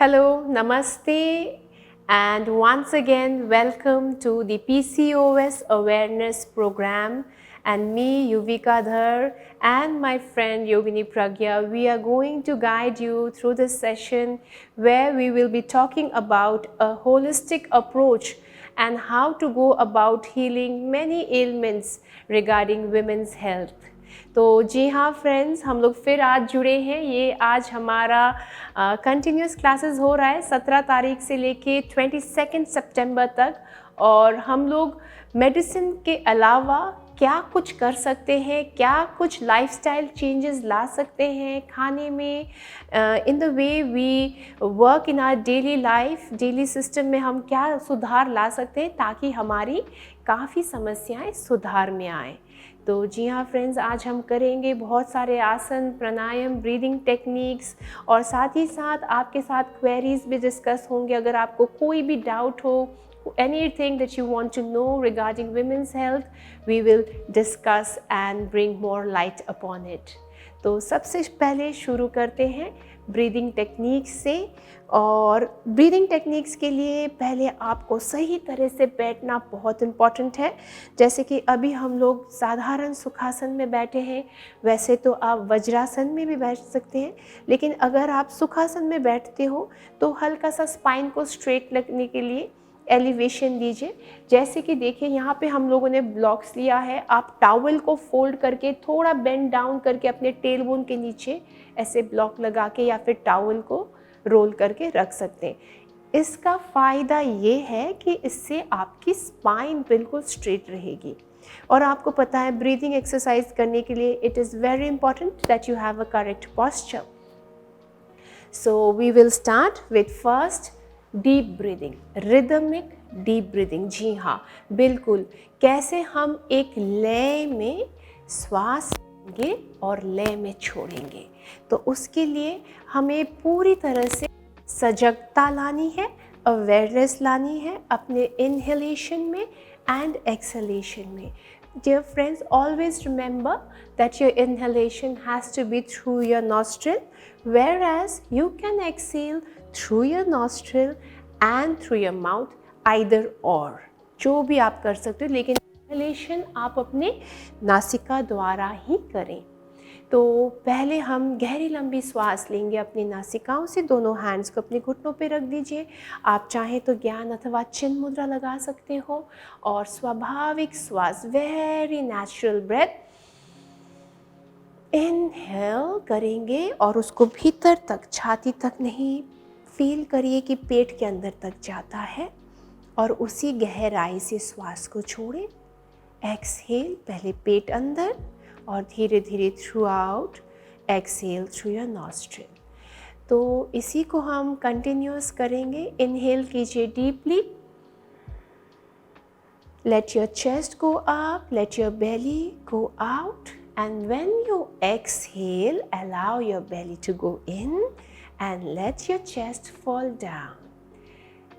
Hello, Namaste, and once again, welcome to the PCOS Awareness Program. And me, Yuvika Dhar, and my friend Yogini Pragya, we are going to guide you through this session where we will be talking about a holistic approach and how to go about healing many ailments regarding women's health. तो जी हाँ friends, हम लोग फिर आज जुड़े हैं। ये आज हमारा कंटिन्यूस क्लासेस हो रहा है 17 तारीख से लेके 22 सितंबर तक। और हम लोग मेडिसिन के अलावा क्या कुछ कर सकते हैं, क्या कुछ लाइफस्टाइल चेंजेस ला सकते हैं खाने में, in the way we work in our daily life, daily system में हम क्या सुधार ला सकते हैं ताकि हमारी काफ़ी समस्याएं सुधार में आएँ। तो जी हाँ फ्रेंड्स, आज हम करेंगे बहुत सारे आसन, प्राणायाम, ब्रीदिंग टेक्निक्स और साथ ही साथ आपके साथ क्वेरीज भी डिस्कस होंगे। अगर आपको कोई भी डाउट हो, anything that you want to know regarding women's health, we will discuss and bring more light upon it. तो सबसे पहले शुरू करते हैं ब्रीदिंग टेक्निक्स से। और ब्रीदिंग टेक्निक्स के लिए पहले आपको सही तरह से बैठना बहुत इम्पॉर्टेंट है। जैसे कि अभी हम लोग साधारण सुखासन में बैठे हैं, वैसे तो आप वज्रासन में भी बैठ सकते हैं, लेकिन अगर आप सुखासन में बैठते हो तो हल्का सा स्पाइन को स्ट्रेट रखने के लिए एलिवेशन दीजिए। जैसे कि देखिए यहाँ पे हम लोगों ने ब्लॉक्स लिया है, आप टॉवल को फोल्ड करके थोड़ा बेंड डाउन करके अपने टेलबोन के नीचे ऐसे ब्लॉक लगा के या फिर टॉवल को रोल करके रख सकते हैं। इसका फ़ायदा ये है कि इससे आपकी स्पाइन बिल्कुल स्ट्रेट रहेगी। और आपको पता है ब्रीदिंग एक्सरसाइज करने के लिए it is very important that you have a correct posture. So we will start with first deep breathing, rhythmic deep breathing. जी हाँ, बिल्कुल, कैसे हम एक लय में श्वास लेंगे और लय में छोड़ेंगे। तो उसके लिए हमें पूरी तरह से सजगता लानी है, अवेयरनेस लानी है अपने इनहेलेशन में एंड एक्सहेलेशन में। Dear friends, always remember that your inhalation has to be through your nostril, whereas you can exhale through your nostril and through your mouth, either or. जो भी आप कर सकते हो, लेकिन inhalation आप अपने नासिका द्वारा ही करें। तो पहले हम गहरी लंबी श्वास लेंगे अपनी नासिकाओं से। दोनों हैंड्स को अपने घुटनों पे रख दीजिए। आप चाहें तो ज्ञान अथवा चिन्ह मुद्रा लगा सकते हो और स्वाभाविक श्वास, वेरी नेचुरल ब्रेथ इनहेल करेंगे और उसको भीतर तक, छाती तक नहीं, फील करिए कि पेट के अंदर तक जाता है और उसी गहराई से श्वास को छोड़ें। एक्सहेल, पहले पेट अंदर और धीरे धीरे through out, exhale through your nostril. तो इसी को हम कंटिन्यूअस करेंगे। इनहेल कीजिए deeply, let your chest go up, let your belly go out, and when you exhale, allow your belly to go in and let your chest fall down.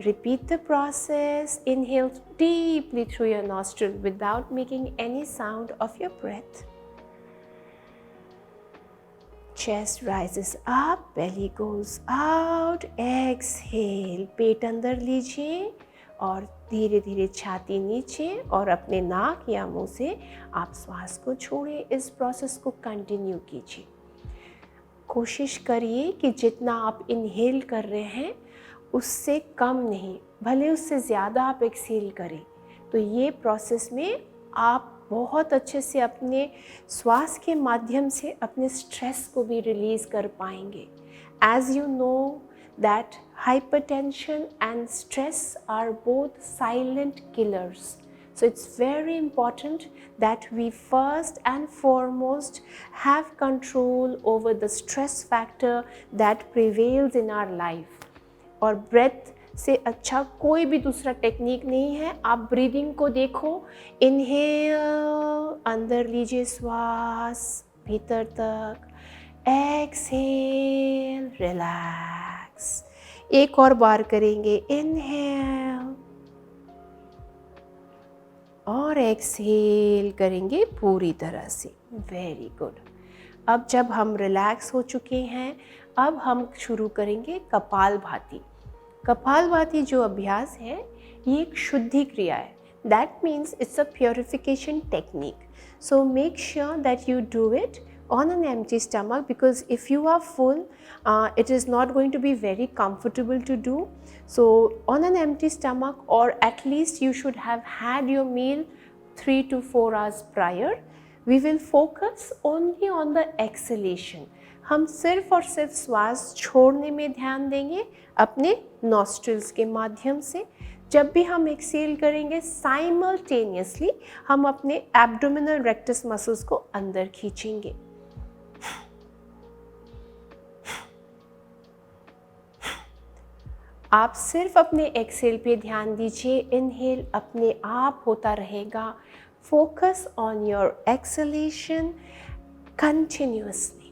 Repeat the process. Inhale deeply through your nostril without making any sound of your breath. Chest rises up, belly goes out. Exhale, पेट अंदर लीजिए और धीरे धीरे छाती नीचे और अपने नाक या मुंह से आप श्वास को छोड़ें। इस प्रोसेस को कंटिन्यू कीजिए। कोशिश करिए कि जितना आप इनहेल कर रहे हैं उससे कम नहीं, भले उससे ज़्यादा आप एक्सहेल करें। तो ये प्रोसेस में आप बहुत अच्छे से अपने श्वास के माध्यम से अपने स्ट्रेस को भी रिलीज़ कर पाएंगे। As you know that hypertension and stress are both silent killers. So it's very important that we first and foremost have control over the stress factor that prevails in our life. और breath से अच्छा कोई भी दूसरा technique नहीं है। आप breathing को देखो, इनहेल, अंदर लीजिए श्वास भीतर तक, एक्सहेल, रिलैक्स। एक और बार करेंगे, इनहेल और एक्सहेल करेंगे पूरी तरह से। Very good. अब जब हम रिलैक्स हो चुके हैं, अब हम शुरू करेंगे कपालभाति। कपालभाति जो अभ्यास है ये एक शुद्धि क्रिया है। That means it's a purification technique. So make sure that you do it on an empty stomach, because if you are full, it is not going to be very comfortable to do. So on an empty stomach, or at least you should have had your meal 3 to 4 hours prior. We will focus only on the exhalation. हम सिर्फ और सिर्फ श्वास छोड़ने में ध्यान देंगे अपने नॉस्ट्रिल्स के माध्यम से। जब भी हम एक्सेल करेंगे, साइमल्टेनियसली हम अपने एब्डोमिनल रेक्टस मसल्स को अंदर खींचेंगे। आप सिर्फ अपने एक्सेल पे ध्यान दीजिए, इनहेल अपने आप होता रहेगा। Focus on your acceleration continuously.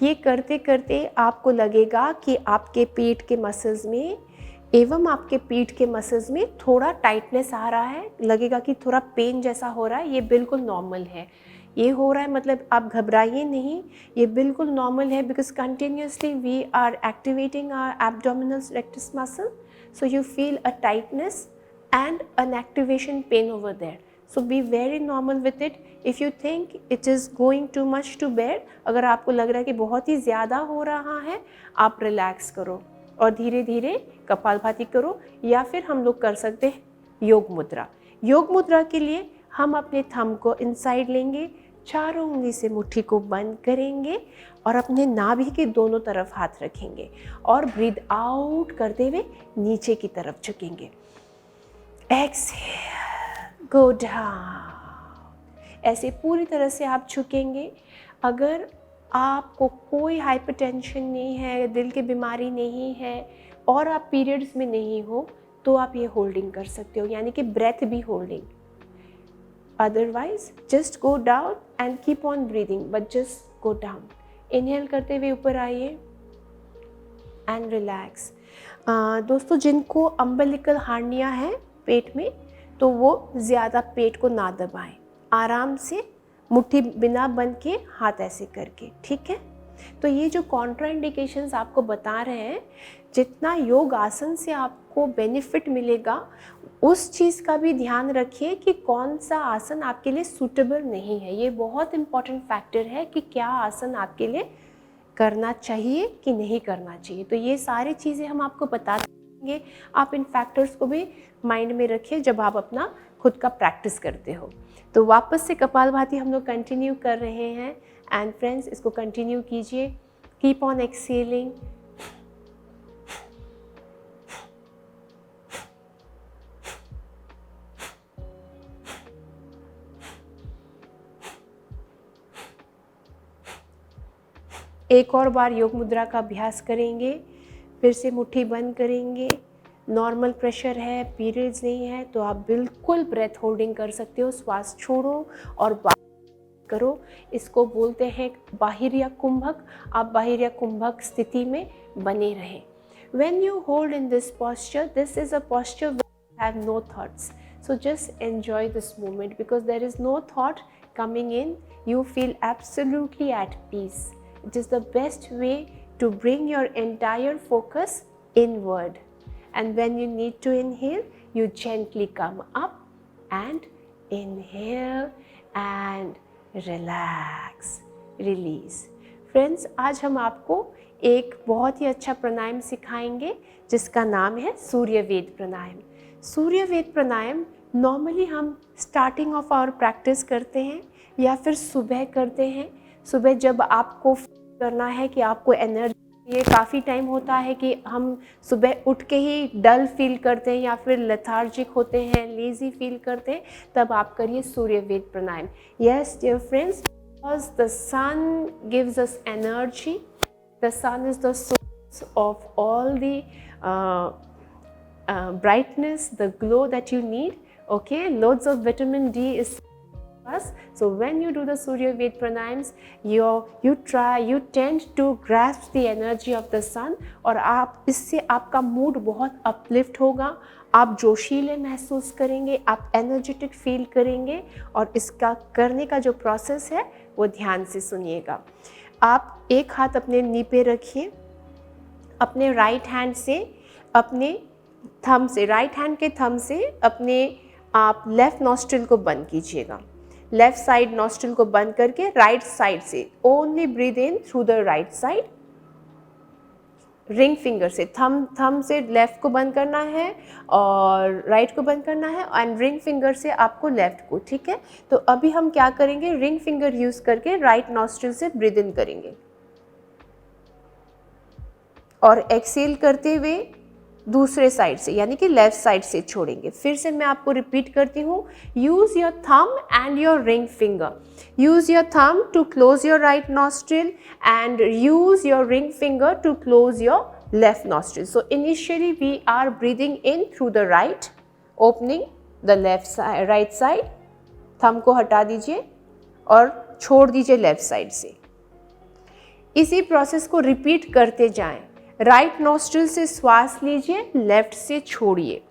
ये करते करते आपको लगेगा कि आपके पेट के मसल्स में एवं आपके पीठ के मसल्स में थोड़ा टाइटनेस आ रहा है, लगेगा कि थोड़ा पेन जैसा हो रहा है। ये बिल्कुल नॉर्मल है। ये हो रहा है मतलब आप घबराइए नहीं, ये बिल्कुल नॉर्मल है, because continuously we are activating our abdominal rectus muscle, so you feel a tightness and an activation pain over there. So be very normal with it. If you think it is going too much to bear, अगर आपको लग रहा है कि बहुत ही ज़्यादा हो रहा है, आप रिलैक्स करो और धीरे धीरे कपालभाति करो, या फिर हम लोग कर सकते हैं योग मुद्रा। योग मुद्रा के लिए हम अपने थंब को इनसाइड लेंगे, चारों उंगली से मुट्ठी को बंद करेंगे और अपने नाभि के दोनों तरफ हाथ रखेंगे और ब्रीद आउट करते हुए नीचे की तरफ झुकेंगे। Exhale, go down. ऐसे पूरी तरह से आप झुकेंगे। अगर आपको कोई हाइपरटेंशन नहीं है, दिल की बीमारी नहीं है और आप पीरियड्स में नहीं हो, तो आप ये होल्डिंग कर सकते हो, यानी कि ब्रेथ भी holding. Otherwise just go down and keep on breathing, but just go down. Inhale करते हुए ऊपर आइए एंड रिलैक्स। दोस्तों, जिनको अम्बिलिकल हार्निया है पेट में, तो वो ज़्यादा पेट को ना दबाएं, आराम से मुट्ठी बिना बंद के हाथ ऐसे करके, ठीक है। तो ये जो कॉन्ट्राइंडिकेशंस आपको बता रहे हैं, जितना योग आसन से आपको बेनिफिट मिलेगा, उस चीज़ का भी ध्यान रखिए कि कौन सा आसन आपके लिए सूटेबल नहीं है। ये बहुत इम्पॉर्टेंट फैक्टर है कि क्या आसन आपके लिए करना चाहिए कि नहीं करना चाहिए। तो ये सारी चीज़ें हम आपको बता देंगे। आप इन फैक्टर्स को भी माइंड में रखिए जब आप अपना खुद का प्रैक्टिस करते हो। तो वापस से कपालभाति हम लोग कंटिन्यू कर रहे हैं एंड फ्रेंड्स, इसको कंटिन्यू कीजिए। Keep on excelling. एक और बार योग मुद्रा का अभ्यास करेंगे। फिर से मुट्ठी बंद करेंगे। नॉर्मल प्रेशर है, पीरियड्स नहीं है, तो आप बिल्कुल ब्रेथ होल्डिंग कर सकते हो। श्वास छोड़ो और करो। इसको बोलते हैं बाहिर्य कुंभक। आप बाहिर्य कुंभक स्थिति में बने रहें। When you hold in this posture, this is a posture where you have no thoughts. So just enjoy this moment because there is no thought coming in. You feel absolutely at peace. It is the best way to bring your entire focus inward. And when you need to inhale, you gently come up and inhale and relax, release. Friends, आज हम आपको एक बहुत ही अच्छा प्राणायाम सिखाएंगे जिसका नाम है सूर्यवेद प्राणायाम। सूर्यवेद प्राणायाम नॉर्मली हम स्टार्टिंग ऑफ आवर प्रैक्टिस करते हैं या फिर सुबह करते हैं। सुबह जब आपको करना है कि आपको एनर्जी, ये काफ़ी टाइम होता है कि हम सुबह उठ के ही डल फील करते हैं या फिर लेथार्जिक होते हैं, लेजी फील करते हैं, तब आप करिए Suryaved pranayama. Yes dear friends, because the sun gives us energy, the sun is the source of all the brightness, the glow that you need Okay, loads of vitamin D is us. So when you do the Surya Ved pranayams, you tend to grasp the energy of the sun, और आप इससे आपका mood बहुत uplift होगा, आप जोशीले महसूस करेंगे, आप एनर्जेटिक फील करेंगे, और इसका करने का जो प्रोसेस है वो ध्यान से सुनिएगा। आप एक हाथ अपने नी पे रखिए, अपने राइट हैंड से अपने थंब से, राइट हैंड के थंब से अपने आप लेफ़्ट नॉस्ट्रिल को बंद कीजिएगा। लेफ़्ट साइड नॉस्ट्रिल को बंद करके राइट साइड से only breathe in through the right side. Ring finger से थंब से लेफ़्ट को बंद करना है और राइट को बंद करना है, एंड रिंग फिंगर से आपको लेफ़्ट को, ठीक है। तो अभी हम क्या करेंगे, रिंग फिंगर यूज़ करके राइट नॉस्ट्रिल से ब्रीद इन करेंगे और एक्सेल करते हुए दूसरे साइड से यानी कि लेफ्ट साइड से छोड़ेंगे। फिर से मैं आपको रिपीट करती हूँ, use your thumb and your ring finger. Use your thumb to close your right nostril and use your ring finger to close your left nostril. So initially we are breathing in through the right, opening the left side, right side. Thumb को हटा दीजिए और छोड़ दीजिए left side से। इसी process को repeat करते जाएं। राइट नॉस्ट्रिल से श्वास लीजिए, लेफ्ट से छोड़िए।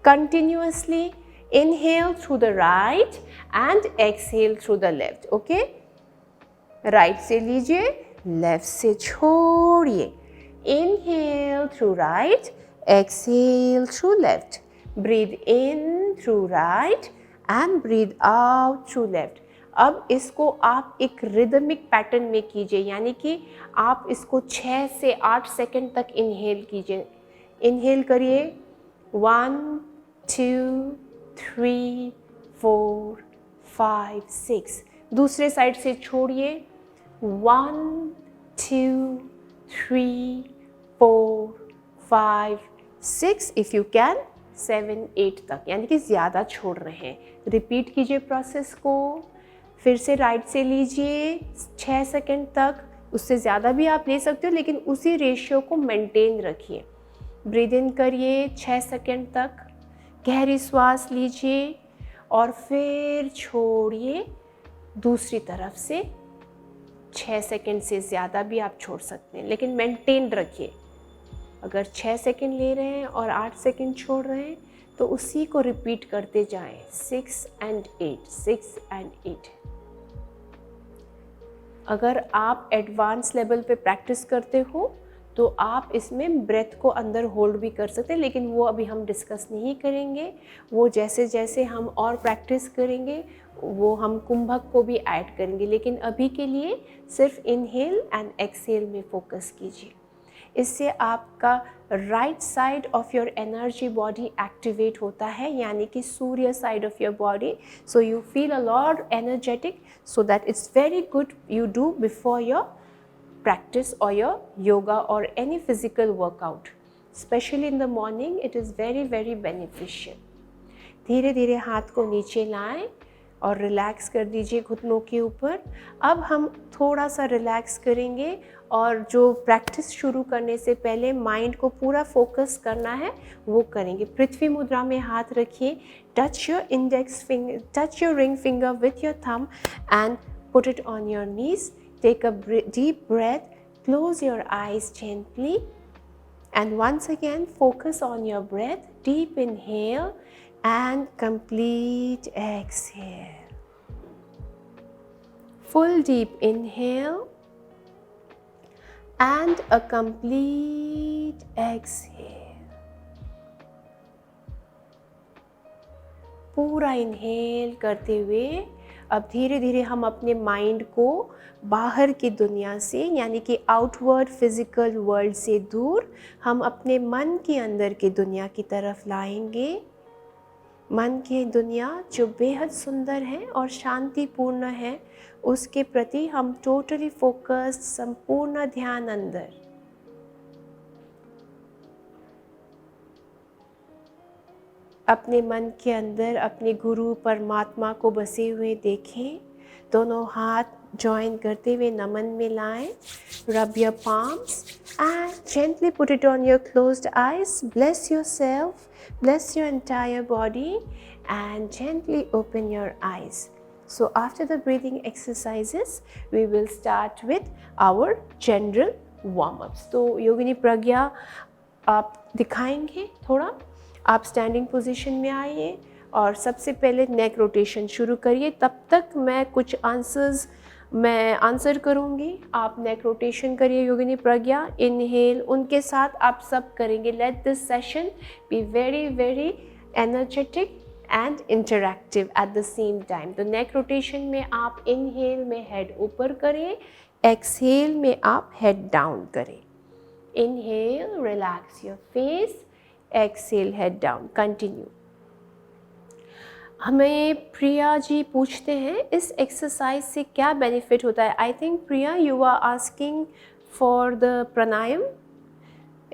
Continuously inhale through the right and exhale through the left. Okay, right से लीजिए, लेफ्ट से छोड़िए। Inhale through right, exhale through left. Breathe in through right and breathe out through left. अब इसको आप एक रिदमिक पैटर्न में कीजिए, यानी कि आप इसको 6 से 8 सेकंड तक इनहेल कीजिए। इनहेल करिए 1 2 3 4 5 6। दूसरे साइड से छोड़िए 1 2 3 4 5 6, इफ़ यू कैन 7 8 तक, यानी कि ज़्यादा छोड़ रहे हैं। रिपीट कीजिए प्रोसेस को। फिर से राइट से लीजिए 6 सेकंड तक, उससे ज़्यादा भी आप ले सकते हो, लेकिन उसी रेशियो को मेंटेन रखिए। ब्रीद इन करिए 6 सेकंड तक, गहरी श्वास लीजिए और फिर छोड़िए दूसरी तरफ से। 6 सेकंड से ज़्यादा भी आप छोड़ सकते हैं, लेकिन मेंटेन रखिए। अगर 6 सेकंड ले रहे हैं और 8 सेकंड छोड़ रहे हैं तो उसी को रिपीट करते जाएं, 6 and 8, 6 and 8। अगर आप एडवांस लेवल पे प्रैक्टिस करते हो तो आप इसमें ब्रेथ को अंदर होल्ड भी कर सकते हैं, लेकिन वो अभी हम डिस्कस नहीं करेंगे। वो जैसे जैसे हम और प्रैक्टिस करेंगे वो हम कुंभक को भी ऐड करेंगे, लेकिन अभी के लिए सिर्फ इनहेल एंड एक्सहेल में फोकस कीजिए। इससे आपका right side of your energy body activate होता है, यानी कि सूर्य side of your body, so you feel a lot energetic, so that it's very good you do before your practice or your yoga or any physical workout, especially in the morning. It is very very beneficial. धीरे धीरे हाथ को नीचे लाएं और relax कर दीजिए घुटनों के ऊपर। अब हम थोड़ा सा रिलैक्स करेंगे और जो प्रैक्टिस शुरू करने से पहले माइंड को पूरा फोकस करना है वो करेंगे। पृथ्वी मुद्रा में हाथ रखिए, touch your index finger, touch your ring finger with your thumb and put it on your knees. Take a deep breath, close your eyes gently, and once again focus on your breath. Deep inhale and complete exhale. Full deep inhale and a complete exhale. पूरा inhale करते हुए अब धीरे धीरे हम अपने mind को बाहर की दुनिया से, यानी कि आउटवर्ड फिजिकल वर्ल्ड से दूर, हम अपने मन के अंदर की दुनिया की तरफ लाएंगे। मन की दुनिया जो बेहद सुंदर है और शांतिपूर्ण है, उसके प्रति हम टोटली फोकस्ड, संपूर्ण ध्यान अंदर। अपने मन के अंदर अपने गुरु परमात्मा को बसे हुए देखें। दोनों हाथ जॉइन करते हुए नमन में लाएं। Rub your palms and gently put it on your closed eyes. Bless yourself, bless your entire body and gently open your eyes. So after the breathing exercises, we will start with our general warm-ups. तो योगिनी प्रज्ञा आप दिखाएंगे थोड़ा. आप standing position में आइए और सबसे पहले नेक रोटेशन शुरू करिए. तब तक मैं कुछ आंसर करूँगी, आप नेक रोटेशन करिए. योगिनी प्रज्ञा इनहेल, उनके साथ आप सब करेंगे. Let this session be very very energetic and interactive at the same time. तो नेक रोटेशन में आप इनहेल में हेड ऊपर करें, एक्सहेल में आप हेड डाउन करें. Inhale, relax your face, exhale, head down. Continue. हमें प्रिया जी पूछते हैं इस एक्सरसाइज से क्या बेनिफिट होता है. I think Priya you are asking for the pranayama.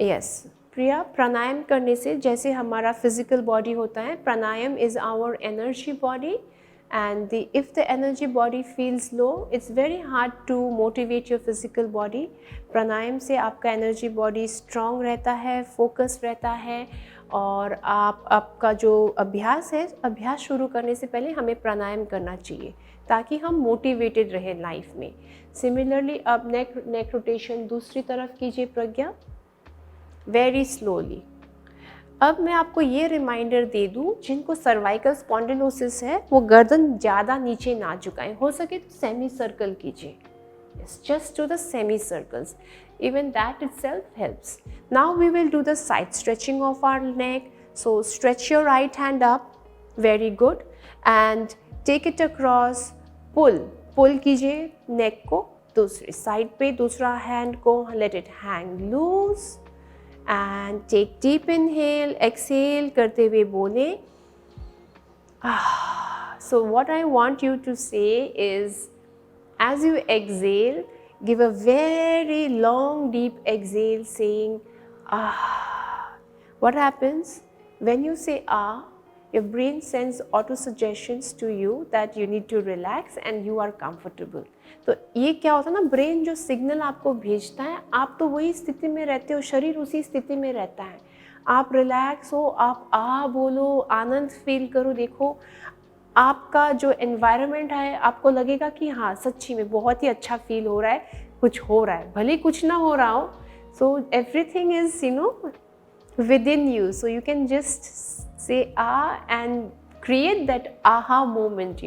Yes Priya, pranayama करने से जैसे हमारा फिजिकल बॉडी होता है, pranayama is our energy body and if the energy body feels low, it's very hard to motivate your physical body. Pranayama से आपका एनर्जी बॉडी स्ट्रॉन्ग रहता है, फोकस रहता है. और आपका जो अभ्यास है, अभ्यास शुरू करने से पहले हमें प्राणायाम करना चाहिए ताकि हम मोटिवेटेड रहें लाइफ में. सिमिलरली अब नेक रोटेशन दूसरी तरफ कीजिए प्रज्ञा, वेरी स्लोली. अब मैं आपको ये रिमाइंडर दे दूँ, जिनको सर्वाइकल स्पॉन्डिलोसिस है वो गर्दन ज़्यादा नीचे ना झुकाएं. हो सके तो सेमी सर्कल कीजिए. Yes, just do the semicircles. Even that itself helps. Now we will do the side stretching of our neck. So stretch your right hand up, very good, and take it across. Pull कीजिए neck को दूसरी side पे, दूसरा hand को let it hang loose, and take deep inhale, exhale करते हुए बोले. So what I want you to say is, as you exhale, give a very long deep exhale saying ah. What happens when you say ah? Your brain sends auto suggestions to you that you need to relax and you are comfortable. तो ये क्या होता है ना, brain जो signal आपको भेजता है, आप तो वही स्थिति में रहते हो, शरीर उसी स्थिति में रहता है. आप रिलैक्स हो, आप आ बोलो, आनंद फील करो. देखो आपका जो एनवायरनमेंट है, आपको लगेगा कि हाँ सच्ची में बहुत ही अच्छा फील हो रहा है, कुछ हो रहा है, भले कुछ ना हो रहा हो. So everything is with in you. So you can just say and create that aha moment.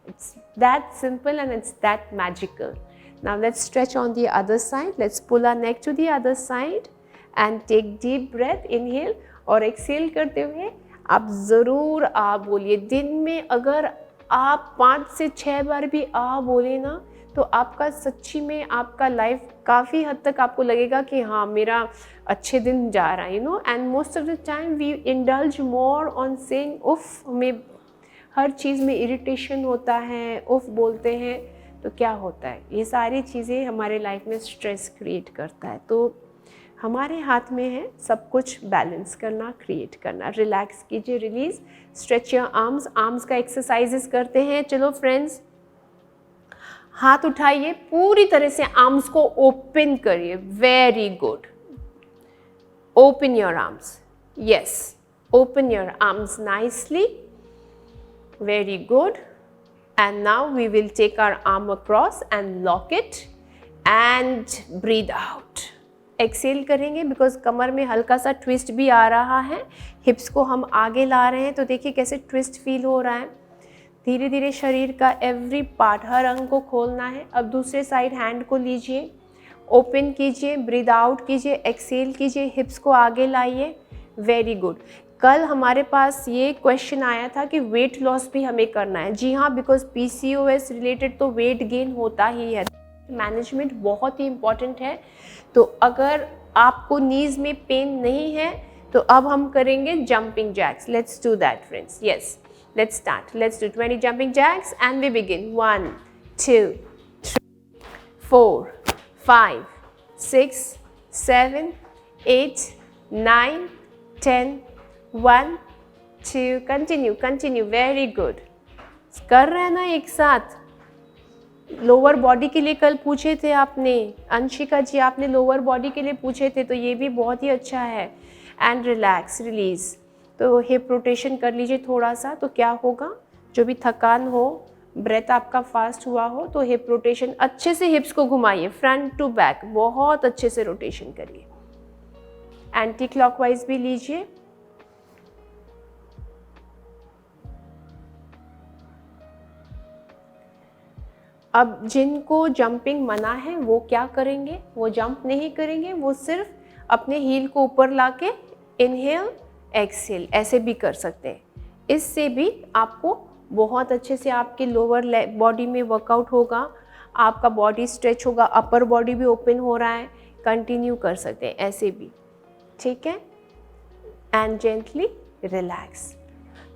It's that simple and it's that magical. Now let's stretch on the other side. Let's pull our neck to the other side and take deep breath. Inhale और exhale करते हुए आप ज़रूर आ बोलिए. दिन में अगर आप 5 से 6 बार भी आ बोले ना, तो आपका सच्ची में आपका लाइफ काफ़ी हद तक आपको लगेगा कि हाँ मेरा अच्छे दिन जा रहा है. And most of the time we indulge more on saying उफ. हमें हर चीज़ में इरिटेशन होता है, उफ बोलते हैं, तो क्या होता है, ये सारी चीज़ें हमारे लाइफ में स्ट्रेस क्रिएट करता है. तो हमारे हाथ में है सब कुछ बैलेंस करना, क्रिएट करना. रिलैक्स कीजिए, रिलीज, स्ट्रेच योर आर्म्स का एक्सरसाइजेस करते हैं. चलो फ्रेंड्स, हाथ उठाइए, पूरी तरह से आर्म्स को ओपन करिए. Very good. Open your arms. Yes, open your arms nicely. Very good. And now we will take our arm across and lock it and breathe out. Exhale करेंगे बिकॉज कमर में हल्का सा ट्विस्ट भी आ रहा है. हिप्स को हम आगे ला रहे हैं, तो देखिए कैसे ट्विस्ट फील हो रहा है. धीरे धीरे शरीर का एवरी पार्ट, हर अंग को खोलना है. अब दूसरे साइड हैंड को लीजिए, ओपन कीजिए, ब्रीद आउट कीजिए, एक्सेल कीजिए, हिप्स को आगे लाइए. Very good. कल हमारे पास ये क्वेश्चन आया था कि वेट लॉस भी हमें करना है. जी हाँ, बिकॉज PCOS रिलेटेड तो वेट गेन होता ही है. मैनेजमेंट बहुत ही इम्पॉर्टेंट है. तो अगर आपको नीज में पेन नहीं है तो अब हम करेंगे jumping jacks. Let's do that friends. Yes, let's start. Let's do 20 jumping jacks and we begin. 1 2 3 4 5 6 7 8 9 10 1 2. Continue. Very good. कर रहे हैं ना एक साथ. लोअर बॉडी के लिए कल पूछे थे आपने, अंशिका जी आपने लोअर बॉडी के लिए पूछे थे, तो ये भी बहुत ही अच्छा है. And relax, release. तो हिप रोटेशन कर लीजिए थोड़ा सा, तो क्या होगा, जो भी थकान हो, ब्रेथ आपका फास्ट हुआ हो, तो हिप रोटेशन अच्छे से हिप्स को घुमाइए फ्रंट टू बैक, बहुत अच्छे से रोटेशन करिए। एंटी क्लॉकवाइज भी लीजिए। अब जिनको जंपिंग मना है वो क्या करेंगे, वो जंप नहीं करेंगे, वो सिर्फ अपने हील को ऊपर लाके इनहेल एक्सहेल ऐसे भी कर सकते हैं। इससे भी आपको बहुत अच्छे से आपके लोअर बॉडी में वर्कआउट होगा, आपका बॉडी स्ट्रेच होगा, अपर बॉडी भी ओपन हो रहा है, कंटिन्यू कर सकते हैं ऐसे भी, ठीक है। And gently relax.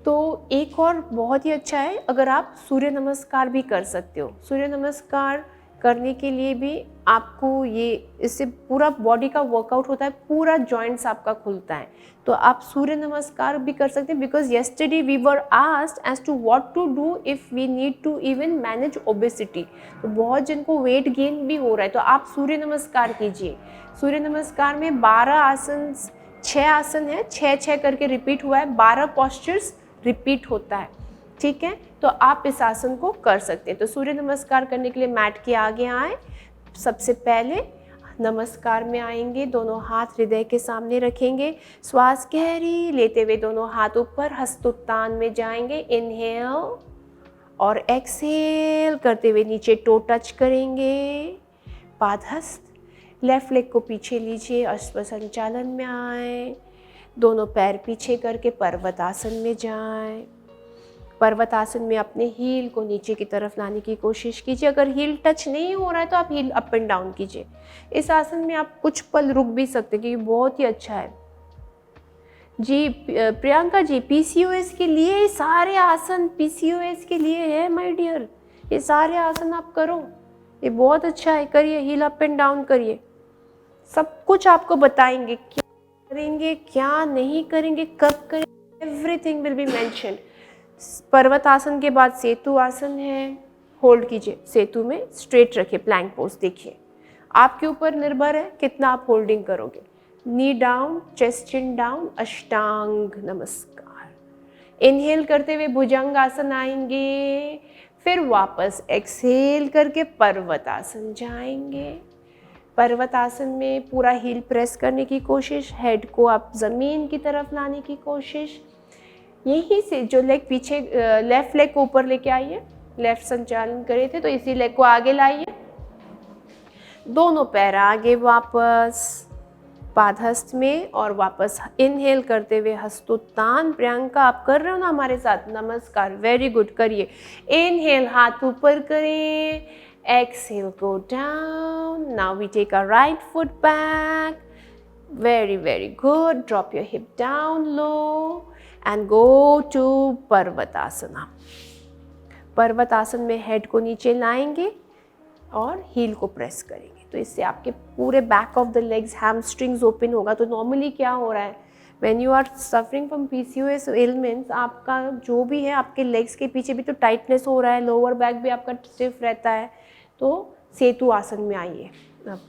तो एक और बहुत ही अच्छा है, अगर आप सूर्य नमस्कार भी कर सकते हो। सूर्य नमस्कार करने के लिए भी आपको ये, इससे पूरा बॉडी का वर्कआउट होता है, पूरा जॉइंट्स आपका खुलता है। तो आप सूर्य नमस्कार भी कर सकते हैं, because yesterday we were asked as to what to do if we need to even manage obesity. तो बहुत जन को वेट गेन भी हो रहा है, तो आप सूर्य नमस्कार कीजिए। सूर्य नमस्कार में 12 आसन, 6 आसन है, 6 करके रिपीट हुआ है, 12 पॉस्चर्स रिपीट होता है, ठीक है। तो आप इस आसन को कर सकते हैं। तो सूर्य नमस्कार करने के लिए मैट के आगे आए, सबसे पहले नमस्कार में आएंगे, दोनों हाथ हृदय के सामने रखेंगे, श्वास गहरी लेते हुए दोनों हाथ ऊपर हस्तोत्तान में जाएंगे, इनहेल और एक्सहेल करते हुए नीचे टो टच करेंगे, पादहस्त। लेफ्ट लेग को पीछे लीजिए, अश्व संचालन में आए, दोनों पैर पीछे करके पर्वतासन में जाएं। पर्वतासन में अपने हील को नीचे की तरफ लाने की कोशिश कीजिए। अगर हील टच नहीं हो रहा है तो आप हील अप एंड डाउन कीजिए। इस आसन में आप कुछ पल रुक भी सकते हैं, क्योंकि बहुत ही अच्छा है जी। प्रियंका जी, पीसीओएस के लिए सारे आसन पीसीओएस के लिए है माय डियर, ये सारे आसन आप करो, ये बहुत अच्छा है, करिए, हील अप एंड डाउन करिए, सब कुछ आपको बताएंगे, क्या करेंगे क्या नहीं करेंगे, कब करेंगे, एवरीथिंग विल बी मेंशन्ड। पर्वत आसन के बाद सेतु आसन है, होल्ड कीजिए, सेतु में स्ट्रेट रखिए, प्लैंक पोज। देखिए आपके ऊपर निर्भर है कितना आप होल्डिंग करोगे। नी डाउन, चेस्ट चिन डाउन, अष्टांग नमस्कार। इनहेल करते हुए भुजंग आसन आएंगे, फिर वापस एक्सहेल करके पर्वत आसन जाएंगे। पर्वत आसन में पूरा हील प्रेस करने की कोशिश, हेड को आप ज़मीन की तरफ लाने की कोशिश। यहीं से जो लेग पीछे, लेफ्ट लेग को ऊपर लेके आइए, लेफ्ट संचालन करे थे तो इसी लेग को आगे लाइए, दोनों पैर आगे वापस पादहस्त में, और वापस इनहेल करते हुए हस्तोत्तान। प्रियंका आप कर रहे हो ना हमारे साथ, नमस्कार, वेरी गुड, करिए। इनहेल हाथ ऊपर करें, exhale go down, now we take our right foot back, very good, drop your hip down low and go to पर्वतासना। पर्वतासन में हेड को नीचे लाएंगे और हील को प्रेस करेंगे, तो इससे आपके पूरे back of the legs, hamstrings open होगा। तो नॉर्मली क्या हो रहा है, when you are suffering from PCOS ailments, आपका जो भी है, आपके लेग्स के पीछे भी तो टाइटनेस हो रहा है, लोअर बैक भी आपका स्टिफ रहता है। तो सेतु आसन में आइए। अब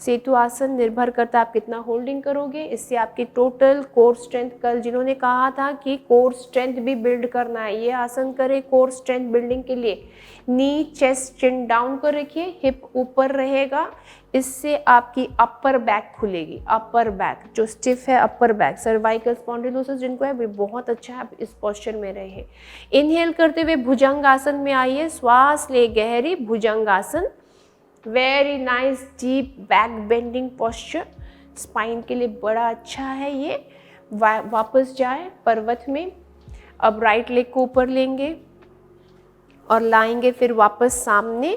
सेतु आसन निर्भर करता है आप कितना होल्डिंग करोगे, इससे आपकी टोटल कोर स्ट्रेंथ, कल जिन्होंने कहा था कि कोर स्ट्रेंथ भी बिल्ड करना है, ये आसन करें कोर स्ट्रेंथ बिल्डिंग के लिए। नी चेस्ट चिन डाउन कर रखिए, हिप ऊपर रहेगा, इससे आपकी अपर बैक खुलेगी। अपर बैक जो स्टिफ है, अपर बैक, सर्वाइकल स्पॉन्डिलोसिस जिनको है, वो बहुत अच्छा है, आप इस पोस्चर में रहे। इनहेल करते हुए भुजंग आसन में आइए, श्वास ले गहरी, भुजंग आसन, very nice deep back bending posture, spine के लिए बड़ा अच्छा है ये। वापस जाए पर्वत में। अब राइट लेग को ऊपर लेंगे और लाएंगे, फिर वापस सामने,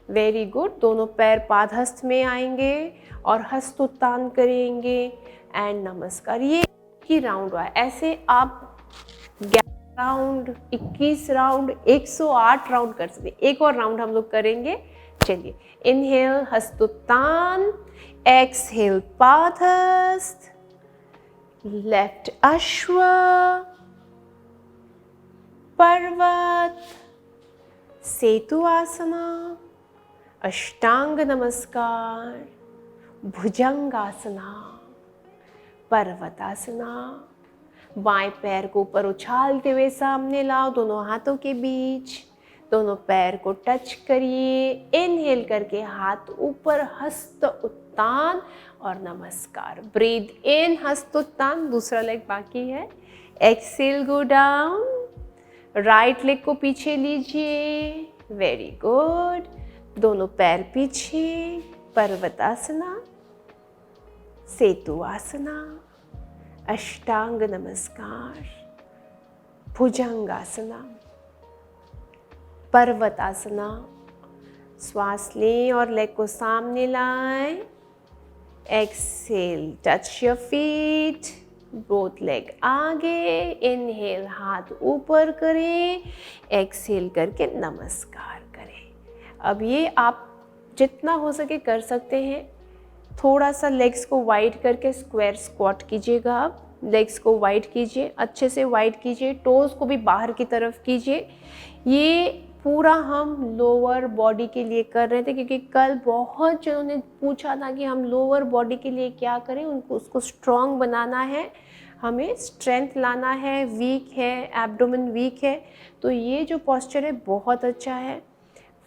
वेरी गुड। दोनों पैर पादहस्त में आएंगे और हस्तोत्तान करेंगे एंड नमस्कार। ये ही राउंड हुआ है, ऐसे आप 11 राउंड, 21 राउंड, 108 राउंड कर सकते। एक और राउंड हम लोग करेंगे, चलिए। इनहेल हस्तोत्तान, एक्सहेल पादहस्त, लेफ्ट अश्व, पर्वत, सेतु आसना, अष्टांग नमस्कार, भुजंगासना, पर्वतासना, बाएं पैर को ऊपर उछालते हुए सामने लाओ, दोनों हाथों के बीच, दोनों पैर को टच करिए। इनहेल करके हाथ ऊपर, हस्त उत्तान और नमस्कार। ब्रीद इन, हस्त उत्तान, दूसरा लेग बाकी है। Exhale, go down, right leg को पीछे लीजिए, वेरी गुड। दोनों पैर पीछे, पर्वतासना, सेतु आसना, अष्टांग नमस्कार, भुजंगासना, पर्वतासना। श्वास लें और लेग को सामने लाएं। Exhale, touch your feet, both leg आगे। इनहेल, हाथ ऊपर करें, एक्सेल करके नमस्कार करें। अब ये आप जितना हो सके कर सकते हैं। थोड़ा सा लेग्स को वाइड करके स्क्वायर स्क्वाट कीजिएगा। आप लेग्स को वाइड कीजिए, अच्छे से वाइड कीजिए, टोज़ को भी बाहर की तरफ कीजिए। ये पूरा हम लोअर बॉडी के लिए कर रहे थे, क्योंकि कल बहुत जनों ने पूछा था कि हम लोअर बॉडी के लिए क्या करें, उनको उसको स्ट्रॉन्ग बनाना है, हमें स्ट्रेंथ लाना है, वीक है, एब्डोमेन वीक है, तो ये जो पोस्चर है बहुत अच्छा है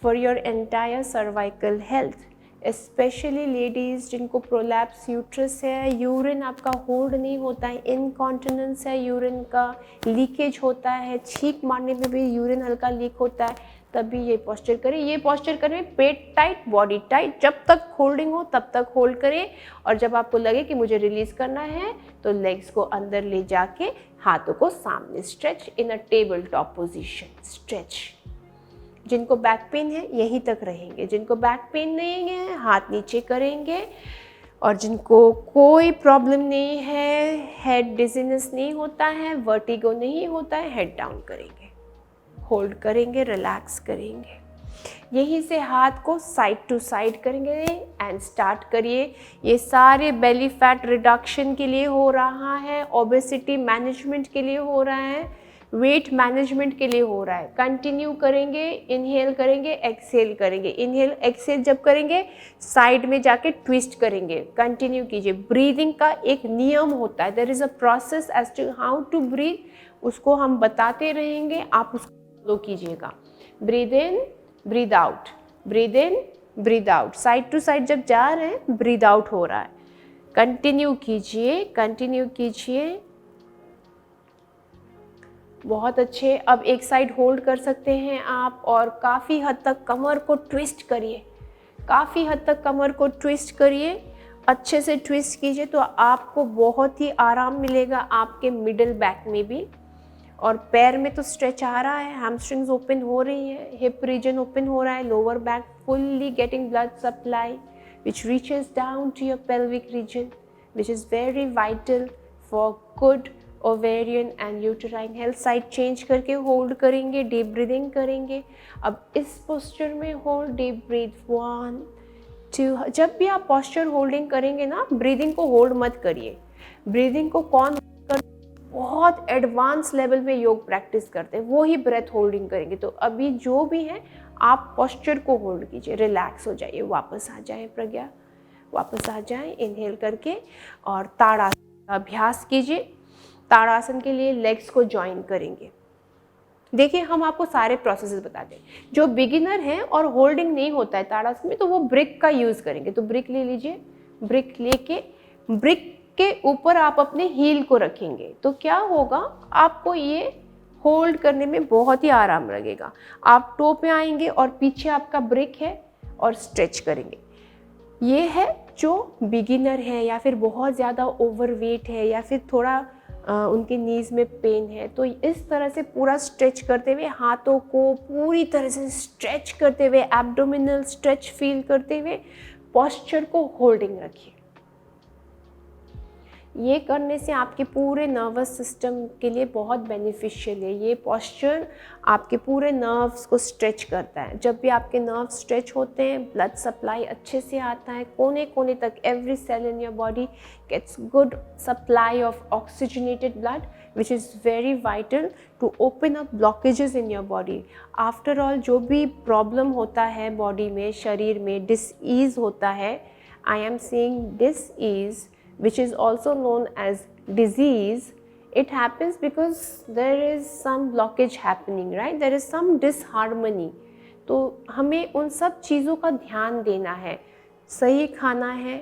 for your entire cervical health. Specially ladies जिनको प्रोलैप्स यूट्रस है, यूरिन आपका होल्ड नहीं होता है, इनकॉन्टिनेंस है, यूरिन का लीकेज होता है, छींक मारने में भी यूरिन हल्का लीक होता है, तभी ये पोस्चर करें। ये पोस्चर करें पेट टाइट, बॉडी टाइट, जब तक होल्डिंग हो तब तक होल्ड करें, और जब आपको लगे कि मुझे रिलीज़ करना है तो लेग्स को अंदर ले जाके हाथों को सामने stretch in a table top position, stretch. जिनको बैक पेन है यहीं तक रहेंगे, जिनको बैक पेन नहीं है हाथ नीचे करेंगे, और जिनको कोई प्रॉब्लम नहीं है, हेड डिजीनेस नहीं होता है, वर्टिगो नहीं होता है, हेड डाउन करेंगे, होल्ड करेंगे, रिलैक्स करेंगे। यहीं से हाथ को साइड टू साइड करेंगे एंड स्टार्ट करिए। ये सारे बेली फैट रिडक्शन के लिए हो रहा है, ओबेसिटी मैनेजमेंट के लिए हो रहा है, वेट मैनेजमेंट के लिए हो रहा है। कंटिन्यू करेंगे, इनहेल करेंगे, एक्सहेल करेंगे, इनहेल एक्सहेल जब करेंगे साइड में जाके ट्विस्ट करेंगे, कंटिन्यू कीजिए। ब्रीदिंग का एक नियम होता है, there is a process as to how to breathe, उसको हम बताते रहेंगे, आप उसको फॉलो कीजिएगा। Breathe in, breathe out, breathe in, breathe out, side to side जब जा रहे हैं ब्रीद आउट हो रहा है। कंटिन्यू कीजिए, कंटिन्यू कीजिए, बहुत अच्छे। अब एक साइड होल्ड कर सकते हैं आप, और काफ़ी हद तक कमर को ट्विस्ट करिए, काफ़ी हद तक कमर को ट्विस्ट करिए, अच्छे से ट्विस्ट कीजिए, तो आपको बहुत ही आराम मिलेगा आपके मिडिल बैक में भी। और पैर में तो स्ट्रेच आ रहा है, हैमस्ट्रिंग्स ओपन हो रही है, हिप रीजन ओपन हो रहा है, lower back fully getting blood supply which reaches down to your pelvic region, which is very vital for good ovarian and uterine health. Side change करके hold करेंगे, deep breathing करेंगे। अब इस posture में hold, deep breath, 1 2। जब भी आप posture holding करेंगे ना, ब्रीदिंग को होल्ड मत करिए। ब्रीदिंग को कौन बहुत एडवांस लेवल पे योग प्रैक्टिस करते हैं, वो ही ब्रेथ होल्डिंग करेंगे। तो अभी जो भी है आप पोस्चर को होल्ड कीजिए, रिलैक्स हो जाइए, वापस आ जाए प्रज्ञा, वापस आ जाए इनहेल करके, और ताड़ासन का अभ्यास कीजिए। ताड़ासन के लिए लेग्स को ज्वाइन करेंगे। देखिए हम आपको सारे प्रोसेसेस बताते हैं। जो बिगिनर हैं और होल्डिंग नहीं होता है ताड़ासन में, तो वो ब्रिक का यूज़ करेंगे। तो ब्रिक ले लीजिए, ब्रिक लेके ब्रिक के ऊपर आप अपने हील को रखेंगे, तो क्या होगा, आपको ये होल्ड करने में बहुत ही आराम लगेगा। आप टो पे आएंगे और पीछे आपका ब्रिक है और स्ट्रेच करेंगे। ये है जो बिगिनर है, या फिर बहुत ज़्यादा ओवरवेट है, या फिर थोड़ा उनके नीज़ में पेन है, तो इस तरह से पूरा स्ट्रेच करते हुए, हाथों को पूरी तरह से स्ट्रेच करते हुए, एब्डोमिनल स्ट्रेच फील करते हुए पोस्चर को होल्डिंग रखिए। ये करने से आपके पूरे नर्वस सिस्टम के लिए बहुत बेनिफिशियल है। ये पोस्चर आपके पूरे नर्व्स को स्ट्रेच करता है। जब भी आपके नर्व स्ट्रेच होते हैं, ब्लड सप्लाई अच्छे से आता है कोने कोने तक। Every cell in your body gets good supply of oxygenated blood, which is very vital to open up blockages in your body. After all जो भी प्रॉब्लम होता है बॉडी में, शरीर में, डिसईज होता है, I am saying disease, which is also known as disease it happens because there is some blockage happening, right? There is some disharmony. तो हमें उन सब चीज़ों का ध्यान देना है. सही खाना है,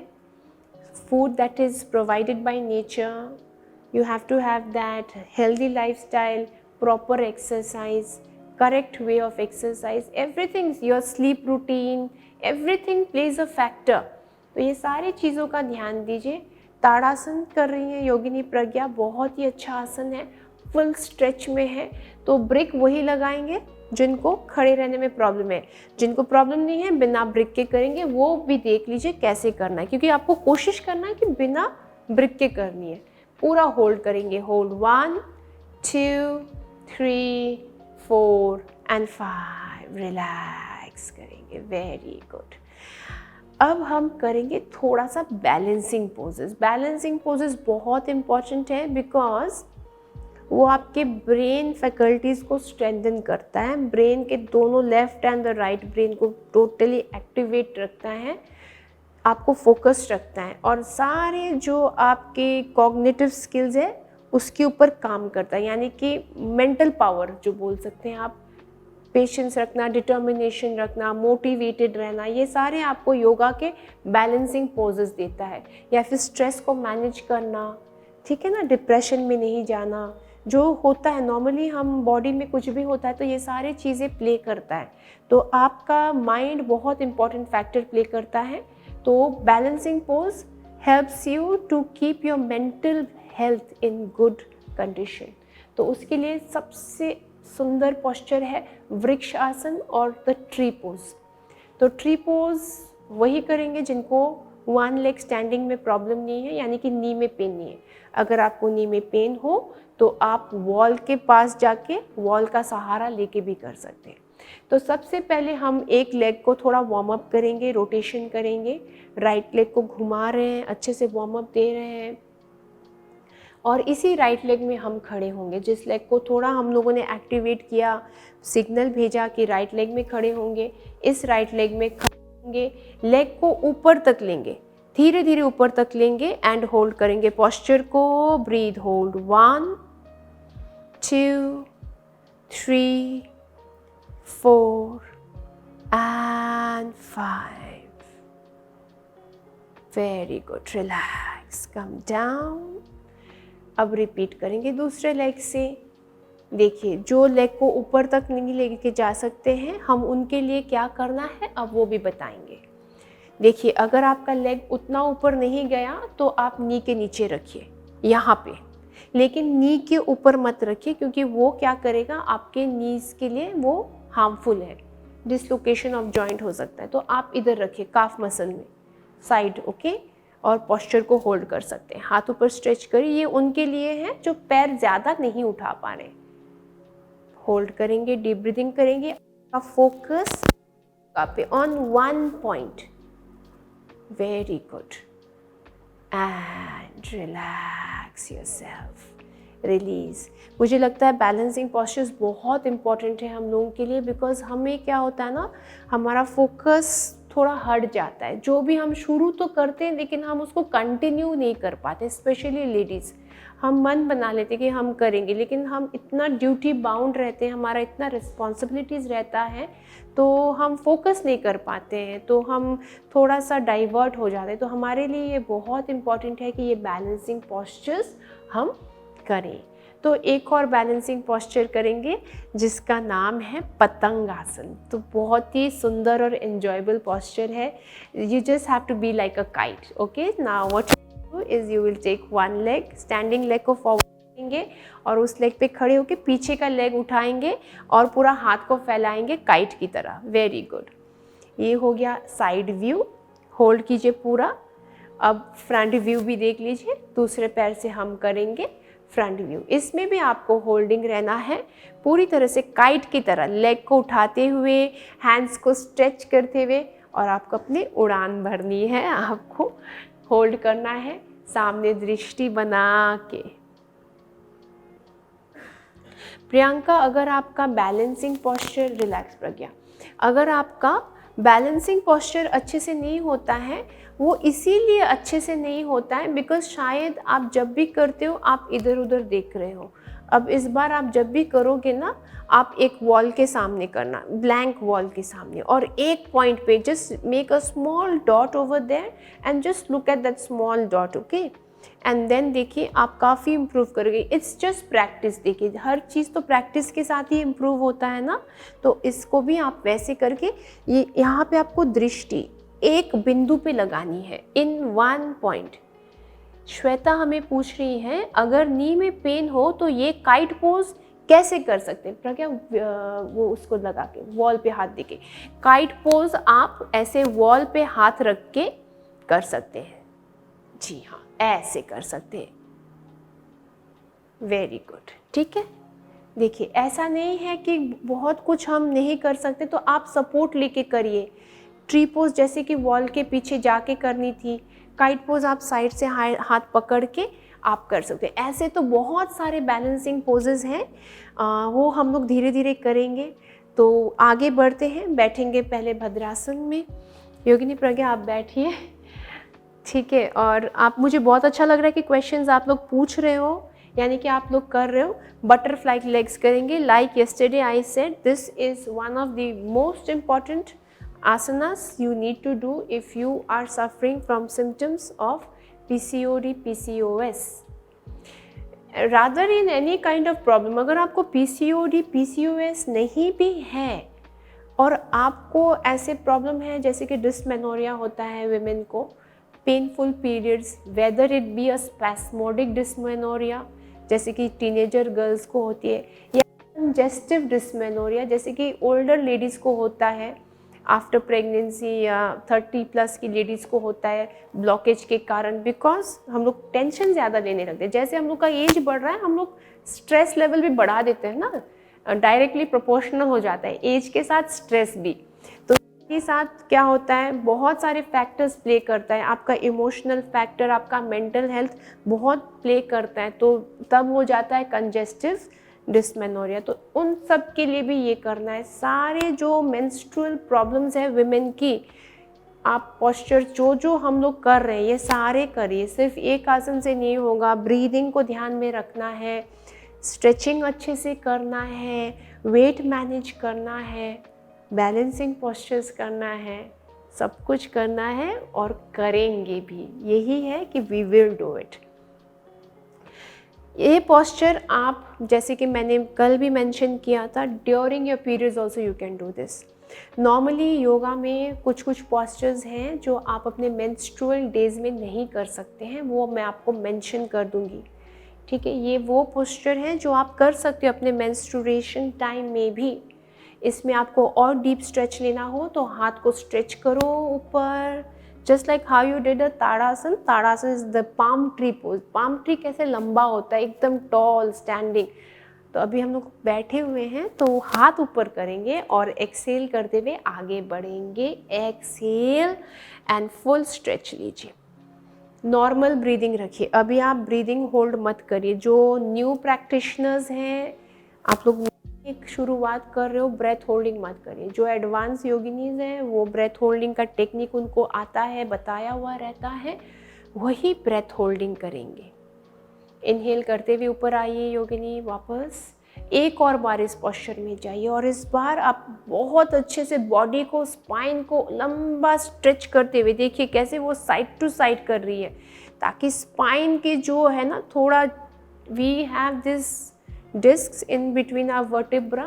food that is provided by nature, you have to have that healthy lifestyle, proper exercise, correct way of exercise, everything, your sleep routine, everything plays a factor. तो ये सारी चीज़ों का ध्यान दीजिए. ताड़ासन कर रही है योगिनी प्रज्ञा, बहुत ही अच्छा आसन है, फुल स्ट्रेच में है. तो ब्रेक वही लगाएंगे जिनको खड़े रहने में प्रॉब्लम है. जिनको प्रॉब्लम नहीं है बिना ब्रेक के करेंगे, वो भी देख लीजिए कैसे करना है, क्योंकि आपको कोशिश करना है कि बिना ब्रेक के करनी है. पूरा होल्ड करेंगे. Hold 1 2 3 4 and 5. रिलैक्स करेंगे. Very good. अब हम करेंगे थोड़ा सा बैलेंसिंग पोजेस. बैलेंसिंग पोजेस बहुत इंपॉर्टेंट है बिकॉज वो आपके ब्रेन फैकल्टीज़ को स्ट्रेंथन करता है. ब्रेन के दोनों left and the right brain को टोटली एक्टिवेट रखता है, आपको फोकस रखता है, और सारे जो आपके कॉग्निटिव स्किल्स है उसके ऊपर काम करता है. यानी कि मेंटल पावर जो बोल सकते हैं आप, पेशेंस रखना, डिटर्मिनेशन रखना, मोटिवेटेड रहना, ये सारे आपको योगा के बैलेंसिंग पोजेस देता है. या फिर स्ट्रेस को मैनेज करना, ठीक है ना, डिप्रेशन में नहीं जाना. जो होता है नॉर्मली, हम बॉडी में कुछ भी होता है तो ये सारी चीज़ें प्ले करता है. तो आपका माइंड बहुत इंपॉर्टेंट फैक्टर प्ले करता है. तो balancing pose helps you to keep your mental health in good condition. तो उसके लिए सबसे सुंदर पोस्चर है वृक्ष आसन और द ट्री पोज. तो ट्री पोज वही करेंगे जिनको 1 लेग स्टैंडिंग में प्रॉब्लम नहीं है, यानी कि नी में पेन नहीं है. अगर आपको नी में पेन हो तो आप वॉल के पास जाके वॉल का सहारा लेके भी कर सकते हैं. तो सबसे पहले हम एक लेग को थोड़ा वार्म अप करेंगे, रोटेशन करेंगे. राइट लेग को घुमा रहे हैं, अच्छे से वार्म अप दे रहे हैं, और इसी राइट लेग में हम खड़े होंगे. जिस लेग को थोड़ा हम लोगों ने एक्टिवेट किया, सिग्नल भेजा कि राइट लेग में खड़े होंगे, इस राइट लेग में खड़े होंगे. लेग को ऊपर तक लेंगे, धीरे धीरे ऊपर तक लेंगे एंड होल्ड करेंगे पोस्चर को. Breathe. Hold 1 2 3 4 and 5. Very good. Relax. Come down. अब रिपीट करेंगे दूसरे लेग से. देखिए, जो लेग को ऊपर तक नहीं लेके जा सकते हैं, हम उनके लिए क्या करना है अब वो भी बताएंगे. देखिए, अगर आपका लेग उतना ऊपर नहीं गया तो आप नी के नीचे रखिए यहाँ पे, लेकिन नी के ऊपर मत रखिए, क्योंकि वो क्या करेगा, आपके नीज के लिए वो हार्मफुल है, डिसलोकेशन ऑफ जॉइंट हो सकता है. तो आप इधर रखिए, काफ मसल में साइड. ओके. और पोस्चर को होल्ड कर सकते हैं. हाथ ऊपर स्ट्रेच करिए. ये उनके लिए है जो पैर ज़्यादा नहीं उठा पा रहे. होल्ड करेंगे, डीप ब्रीदिंग करेंगे. आपका फोकस पे on 1 point. Very good. And relax yourself. Release. मुझे लगता है बैलेंसिंग पोस्चर्स बहुत इंपॉर्टेंट है हम लोगों के लिए, बिकॉज हमें क्या होता है ना, हमारा फोकस थोड़ा हट जाता है. जो भी हम शुरू तो करते हैं लेकिन हम उसको कंटिन्यू नहीं कर पाते. स्पेशली लेडीज़, हम मन बना लेते कि हम करेंगे, लेकिन हम इतना ड्यूटी बाउंड रहते हैं, हमारा इतना रिस्पॉन्सिबिलिटीज़ रहता है, तो हम फोकस नहीं कर पाते हैं, तो हम थोड़ा सा डाइवर्ट हो जाते हैं. तो हमारे लिए ये बहुत इम्पॉर्टेंट है कि ये बैलेंसिंग पोस्चर्स हम करें. तो एक और बैलेंसिंग पोस्चर करेंगे जिसका नाम है पतंग आसन. तो बहुत ही सुंदर और एंजॉयबल पोस्चर है. You just have to be like a kite. Okay. Now what you do is you will take 1 leg, standing leg को फॉरवर्ड करेंगे और उस लेग पे खड़े होकर पीछे का लेग उठाएंगे और पूरा हाथ को फैलाएंगे काइट की तरह. Very good. ये हो गया साइड व्यू. होल्ड कीजिए पूरा. अब फ्रंट व्यू भी देख लीजिए. दूसरे पैर से हम करेंगे फ्रंट व्यू. इसमें भी आपको होल्डिंग रहना है पूरी तरह से काइट की तरह, लेग को उठाते हुए, हैंड्स को स्ट्रेच करते हुए, और आपको अपनी उड़ान भरनी है. आपको होल्ड करना है, सामने दृष्टि बना के. प्रियंका, अगर आपका बैलेंसिंग पोस्चर, रिलैक्स प्रज्ञा, अगर आपका बैलेंसिंग पोस्चर अच्छे से नहीं होता है, वो इसीलिए अच्छे से नहीं होता है बिकॉज शायद आप जब भी करते हो आप इधर उधर देख रहे हो। अब इस बार आप जब भी करोगे ना, आप एक वॉल के सामने करना, ब्लैंक वॉल के सामने, और एक पॉइंट पे just make a small dot over there and just look at that small dot, okay. And then देखिए आप काफ़ी इम्प्रूव करोगे। It's just practice. देखिए हर चीज़ तो प्रैक्टिस के साथ ही इम्प्रूव होता है ना, तो इसको भी आप वैसे करके, ये यहाँ पे आपको दृष्टि एक बिंदु पे लगानी है, इन वन पॉइंट। श्वेता हमें पूछ रही है अगर नी में पेन हो तो ये काइट पोज कैसे कर सकते हैं? प्रज्ञा वो उसको लगा के वॉल पे हाथ देके काइट पोज आप ऐसे वॉल पे हाथ रख के कर सकते हैं। जी हाँ, ऐसे कर सकते हैं। वेरी गुड, ठीक है। देखिए ऐसा नहीं है कि बहुत कुछ हम नहीं कर सकते, तो आप सपोर्ट लेके करिए। ट्री पोज जैसे कि वॉल के पीछे जाके करनी थी, काइट पोज आप साइड से हाथ पकड़ के आप कर सकते हैं। ऐसे तो बहुत सारे बैलेंसिंग पोजेज हैं, वो हम लोग धीरे धीरे करेंगे। तो आगे बढ़ते हैं, बैठेंगे पहले भद्रासन में। योगिनी प्रज्ञा आप बैठिए, ठीक है। और आप, मुझे बहुत अच्छा लग रहा है कि क्वेश्चंस आप लोग पूछ रहे हो, यानी कि आप लोग कर रहे हो। बटरफ्लाई लेग्स करेंगे। Like yesterday I said, this is one of the most important asanas you need to do if you are suffering from symptoms of PCOD, PCOS. Rather in any kind of problem, अगर आपको PCOD, PCOS नहीं भी है और आपको ऐसे problem है जैसे कि डिस्मेनोरिया होता है विमेन को, painful periods, whether it be a spasmodic dysmenorrhea जैसे कि टीनेजर गर्ल्स को होती है, या कंजेस्टिव डिस्मेनोरिया जैसे कि ओल्डर लेडीज़ को होता है आफ्टर प्रेगनेंसी, या 30+ की लेडीज़ को होता है ब्लॉकेज के कारण, बिकॉज हम लोग टेंशन ज़्यादा लेने लगते हैं। जैसे हम लोग का एज बढ़ रहा है हम लोग स्ट्रेस लेवल भी बढ़ा देते हैं ना, डायरेक्टली प्रोपोर्शनल हो जाता है एज के साथ स्ट्रेस भी। तो इसके साथ क्या होता है, बहुत सारे फैक्टर्स प्ले करता है, आपका इमोशनल फैक्टर, आपका मेंटल हेल्थ बहुत प्ले करता है, तो तब हो जाता है कंजेस्टिव डिस्मेनोरिया। तो उन सब के लिए भी ये करना है। सारे जो मेंस्ट्रुअल प्रॉब्लम्स है विमेन की, आप पोस्चर जो हम लोग कर रहे हैं ये सारे करिए। सिर्फ एक आसन से नहीं होगा, ब्रीदिंग को ध्यान में रखना है, स्ट्रेचिंग अच्छे से करना है, वेट मैनेज करना है, बैलेंसिंग पोस्चर्स करना है, सब कुछ करना है और करेंगे भी। यही है कि वी विल डू इट। ये पोस्चर आप, जैसे कि मैंने कल भी मेंशन किया था, during your periods also you can do this. Normally yoga में कुछ कुछ पोस्चर्स हैं जो आप अपने मेंस्ट्रुअल डेज में नहीं कर सकते हैं, वो मैं आपको मेंशन कर दूंगी, ठीक है। ये वो पोस्चर हैं जो आप कर सकते हो अपने मेंस्ट्रुएशन टाइम में भी। इसमें आपको और डीप स्ट्रेच लेना हो तो हाथ को स्ट्रेच करो ऊपर, just like how you did a tadasana. Tadasana is the palm tree pose. Palm tree कैसे लंबा होता है, एकदम टॉल स्टैंडिंग। तो अभी हम लोग बैठे हुए हैं तो हाथ ऊपर करेंगे और एक्सेल करते हुए आगे बढ़ेंगे। एक्सेल एंड फुल स्ट्रेच लीजिए, नॉर्मल ब्रीदिंग रखिए। अभी आप ब्रीदिंग होल्ड मत करिए। जो न्यू प्रैक्टिशनर्स हैं, आप लोग एक शुरुआत कर रहे हो, ब्रेथ होल्डिंग मत करिए। जो एडवांस योगिनीज हैं वो ब्रेथ होल्डिंग का टेक्निक उनको आता है, बताया हुआ रहता है, वही ब्रेथ होल्डिंग करेंगे। इनहेल करते हुए ऊपर आइए योगिनी, वापस एक और बार इस पोस्चर में जाइए, और इस बार आप बहुत अच्छे से बॉडी को, स्पाइन को लंबा स्ट्रेच करते हुए देखिए कैसे वो साइड टू साइड कर रही है, ताकि स्पाइन के जो है ना, थोड़ा we have this discs in between our vertebra,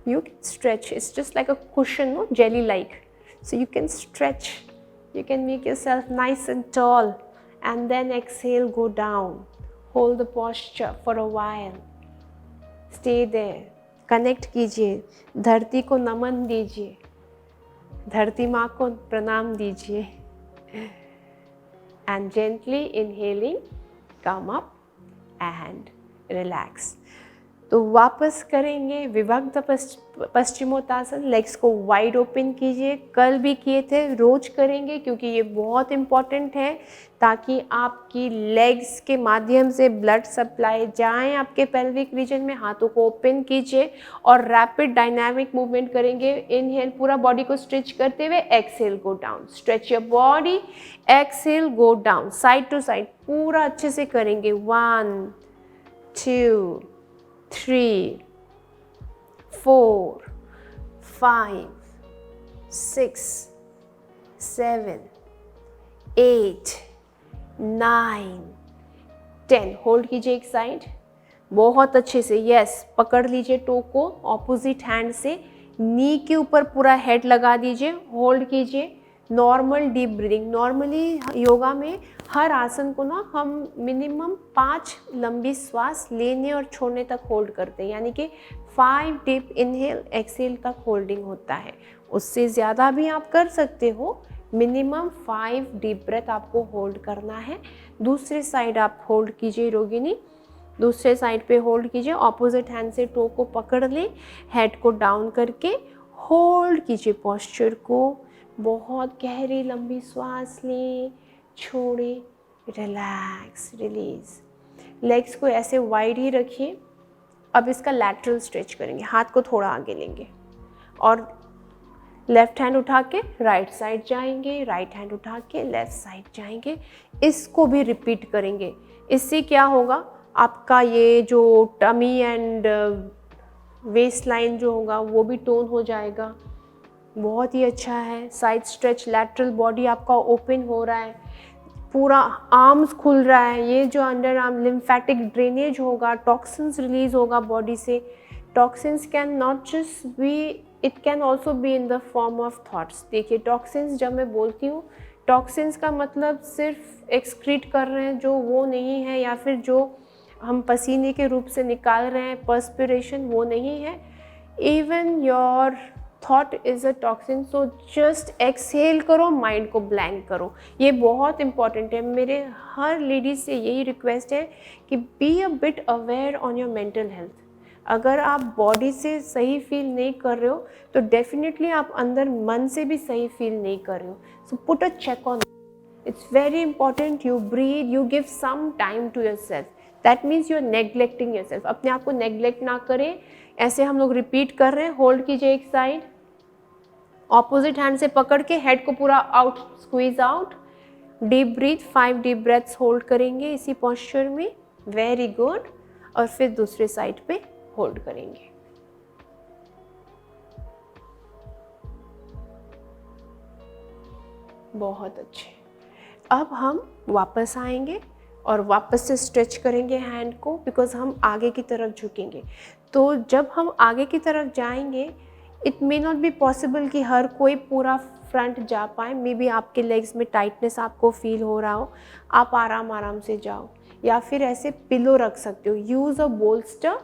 you can stretch. It's just like a cushion, no, jelly like, so you can stretch, you can make yourself nice and tall, and then exhale, go down, hold the posture for a while, stay there, connect कीजिए, धरती को नमन दीजिए, धरती माँ को प्रणाम दीजिए, and gently inhaling, come up and relax. तो वापस करेंगे विभक्त पश्चिमोत्तासन। लेग्स को वाइड ओपन कीजिए, कल भी किए थे, रोज करेंगे क्योंकि ये बहुत इम्पॉर्टेंट है ताकि आपकी लेग्स के माध्यम से ब्लड सप्लाई जाए आपके पेल्विक रीजन में। हाथों को ओपन कीजिए और रैपिड डायनामिक मूवमेंट करेंगे। इनहेल पूरा बॉडी को स्ट्रेच करते हुए, exhale go down, stretch your body, exhale go down, side to side पूरा अच्छे से करेंगे। 1 2 3 4 5 6 7 8 9 10। होल्ड कीजिए एक साइड बहुत अच्छे से। यस, पकड़ लीजिए टो को ऑपोजिट हैंड से, नी के ऊपर पूरा हेड लगा दीजिए, होल्ड कीजिए। Normal deep breathing. Normally yoga में हर आसन को ना हम मिनिमम 5 लंबी श्वास लेने और छोड़ने तक होल्ड करते हैं, यानी कि 5 डीप इनहेल एक्सहेल तक होल्डिंग होता है। उससे ज़्यादा भी आप कर सकते हो, मिनिमम 5 डीप ब्रेथ आपको होल्ड करना है। दूसरे साइड आप होल्ड कीजिए रोगिणी, दूसरे साइड पे होल्ड कीजिए, ऑपोजिट हैंड से टो को पकड़ लें, हेड को डाउन करके होल्ड कीजिए पोस्चर को। बहुत गहरी लंबी श्वास लें, छोड़े, रिलैक्स, रिलीज। लेग्स को ऐसे वाइड ही रखिए। अब इसका लैटरल स्ट्रेच करेंगे, हाथ को थोड़ा आगे लेंगे और लेफ्ट हैंड उठा के राइट साइड जाएंगे, राइट हैंड उठा के लेफ्ट साइड जाएंगे। इसको भी रिपीट करेंगे। इससे क्या होगा, आपका ये जो टमी एंड वेस्ट लाइन जो होगा वो भी टोन हो जाएगा। बहुत ही अच्छा है। साइड स्ट्रेच, लैटरल बॉडी आपका ओपन हो रहा है, पूरा आर्म्स खुल रहा है। ये जो अंडर आर्म लिम्फेटिक ड्रेनेज होगा, टॉक्सिन्स रिलीज होगा बॉडी से। Toxins can not just be, it can also be in the form of thoughts. देखिए टॉक्सिन्स जब मैं बोलती हूँ, टॉक्सिन्स का मतलब सिर्फ एक्सक्रीट कर रहे हैं जो वो नहीं है, या फिर जो हम पसीने के रूप से निकाल रहे हैं, पर्स्पिरेशन, वो नहीं है। Even your thought is a toxin. So just exhale करो, माइंड को ब्लैंक करो। ये बहुत इंपॉर्टेंट है। मेरे हर लेडीज से यही रिक्वेस्ट है कि be a bit aware on your mental health. अगर आप बॉडी से सही फील नहीं कर रहे हो तो डेफिनेटली आप अंदर मन से भी सही फील नहीं कर रहे हो। So put a check on. It's very important. You breathe, you give some time to yourself. That means you are neglecting yourself. अपने आप को नेग्लेक्ट ना करें। ऐसे हम लोग रिपीट कर रहे हैं। होल्ड कीजिए एक साइड, ऑपोजिट हैंड से पकड़ के हेड को पूरा out, squeeze out. Deep breath, 5 deep breaths hold करेंगे इसी पोस्चर में। Very good. और फिर दूसरे साइड पे होल्ड करेंगे। बहुत अच्छे। अब हम वापस आएंगे और वापस से स्ट्रेच करेंगे हैंड को, बिकॉज हम आगे की तरफ झुकेंगे। तो जब हम आगे की तरफ जाएंगे, it may not be possible कि हर कोई पूरा फ्रंट जा पाए। मे बी आपके लेग्स में टाइटनेस आपको फील हो रहा हो, आप आराम आराम से जाओ, या फिर ऐसे पिलो रख सकते हो। Use a bolster,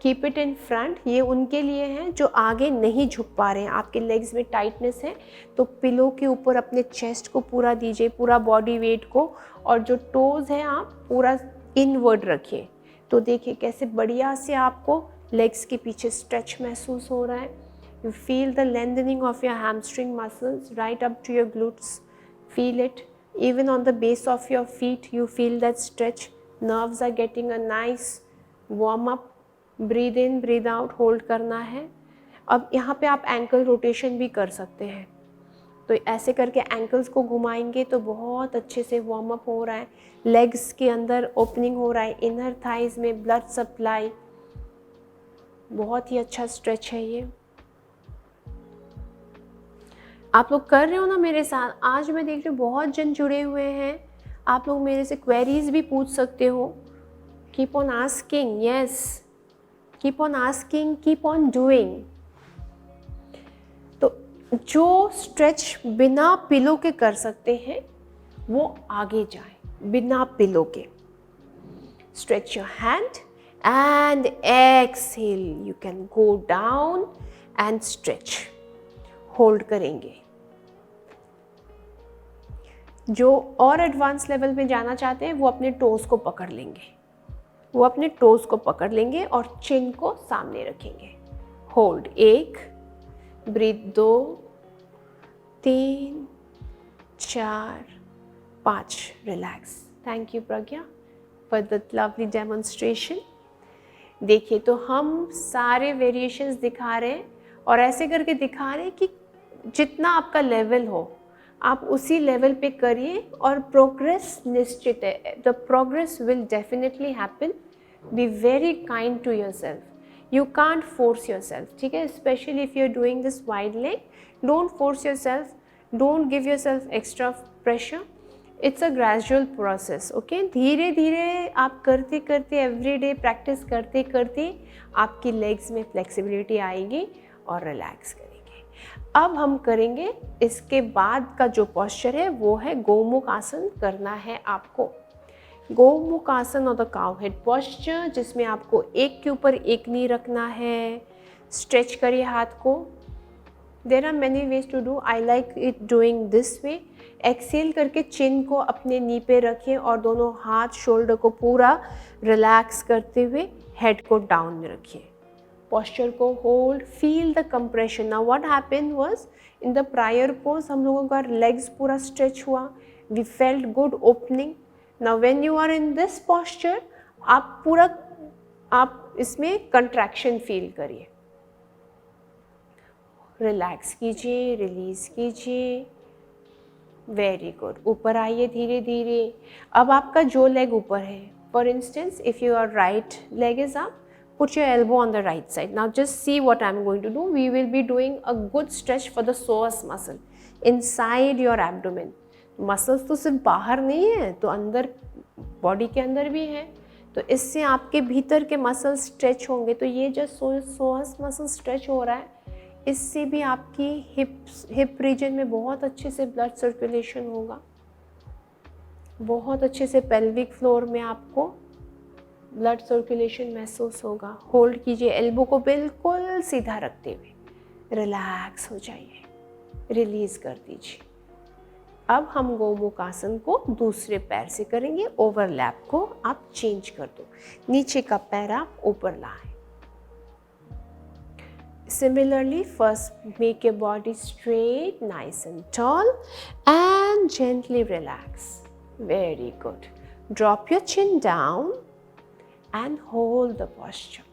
keep it in front. ये उनके लिए हैं जो आगे नहीं झुक पा रहे हैं, आपके लेग्स में टाइटनेस है, तो पिलो के ऊपर अपने चेस्ट को पूरा दीजिए, पूरा बॉडी वेट को, और जो टोज़ हैं आप पूरा इनवर्ड रखिए। तो देखिए कैसे बढ़िया से आपको लेग्स के पीछे स्ट्रेच महसूस हो रहा है। You feel the lengthening of your hamstring muscles right up to your glutes. Feel it. Even on the base of your feet, you feel that stretch. Nerves are getting a nice warm up. Breathe in, breathe out. Hold करना है। अब यहाँ पे आप ankle rotation भी कर सकते हैं। तो ऐसे करके एंकल्स को घुमाएंगे तो बहुत अच्छे से वार्म अप हो रहा है। लेग्स के अंदर ओपनिंग हो रहा है, इनर थाइज में ब्लड सप्लाई। बहुत ही अच्छा स्ट्रेच है ये। आप लोग कर रहे हो ना मेरे साथ। आज मैं देख रही हूँ बहुत जन जुड़े हुए हैं। आप लोग मेरे से क्वेरीज भी पूछ सकते हो। Keep on asking, yes, keep on asking, keep on doing. तो जो स्ट्रेच बिना पिलो के कर सकते हैं वो आगे जाए, बिना पिलो के। Stretch your hand and exhale, you can go down and stretch. Hold करेंगे। जो और एडवांस लेवल में जाना चाहते हैं वो अपने टोज को पकड़ लेंगे। वो अपने टोज को पकड़ लेंगे और चिन को सामने रखेंगे। Hold 1, breathe 2, 3, 4, 5, relax. Thank you Pragya for the lovely demonstration. देखिए तो हम सारे वेरिएशंस दिखा रहे हैं और ऐसे करके दिखा रहे हैं कि जितना आपका लेवल हो आप उसी लेवल पे करिए और प्रोग्रेस निश्चित है। The progress will definitely happen. Be very kind to yourself, you can't force yourself, ठीक है। Specially if you are doing this wide leg, don't force yourself, don't give yourself extra pressure. It's a gradual process, okay. धीरे धीरे आप करते करते every day practice करते करते आपकी लेग्स में फ्लेक्सिबिलिटी आएगी और रिलैक्स करेंगे। अब हम करेंगे इसके बाद का जो पोस्चर है वो है गोमुख आसन करना है आपको। गोमुख आसन और द काउ हेड पोस्चर, जिसमें आपको एक के ऊपर एक नी रखना है। स्ट्रेच करिए हाथ को। There are many ways to do, I like it doing this way. Exhale करके चिन को अपने नी पे रखें और दोनों हाथ शोल्डर को पूरा रिलैक्स करते हुए हेड को डाउन में रखिए। पोस्चर को hold, feel the compression. Now what happened was, in the prior pose हम लोगों का लेग्स पूरा स्ट्रेच हुआ, we felt good opening. Now when you are in this posture आप इसमें कंट्रैक्शन फील करिए। रिलैक्स कीजिए, रिलीज कीजिए। Very good. ऊपर आइए धीरे धीरे। अब आपका जो लेग ऊपर है, for instance if your right leg is up, put your elbow on the right side. Now just see what I'm going to do. We will be doing a good stretch for the psoas muscle inside your abdomen. Muscles तो सिर्फ बाहर नहीं है, तो अंदर body के अंदर भी है, तो इससे आपके भीतर के मसल स्ट्रेच होंगे। तो ये जो psoas मसल स्ट्रेच हो रहा है, इससे भी आपकी हिप रीजन में बहुत अच्छे से ब्लड सर्कुलेशन होगा, बहुत अच्छे से पेल्विक फ्लोर में आपको ब्लड सर्कुलेशन महसूस होगा। होल्ड कीजिए, एल्बो को बिल्कुल सीधा रखते हुए रिलैक्स हो जाइए, रिलीज कर दीजिए। अब हम गोमुख आसन को दूसरे पैर से करेंगे। ओवरलैप को आप चेंज कर दो, नीचे का पैर आप ऊपर लाएं। Similarly, first make your body straight, nice and tall, and gently relax. Very good. Drop your chin down and hold the posture.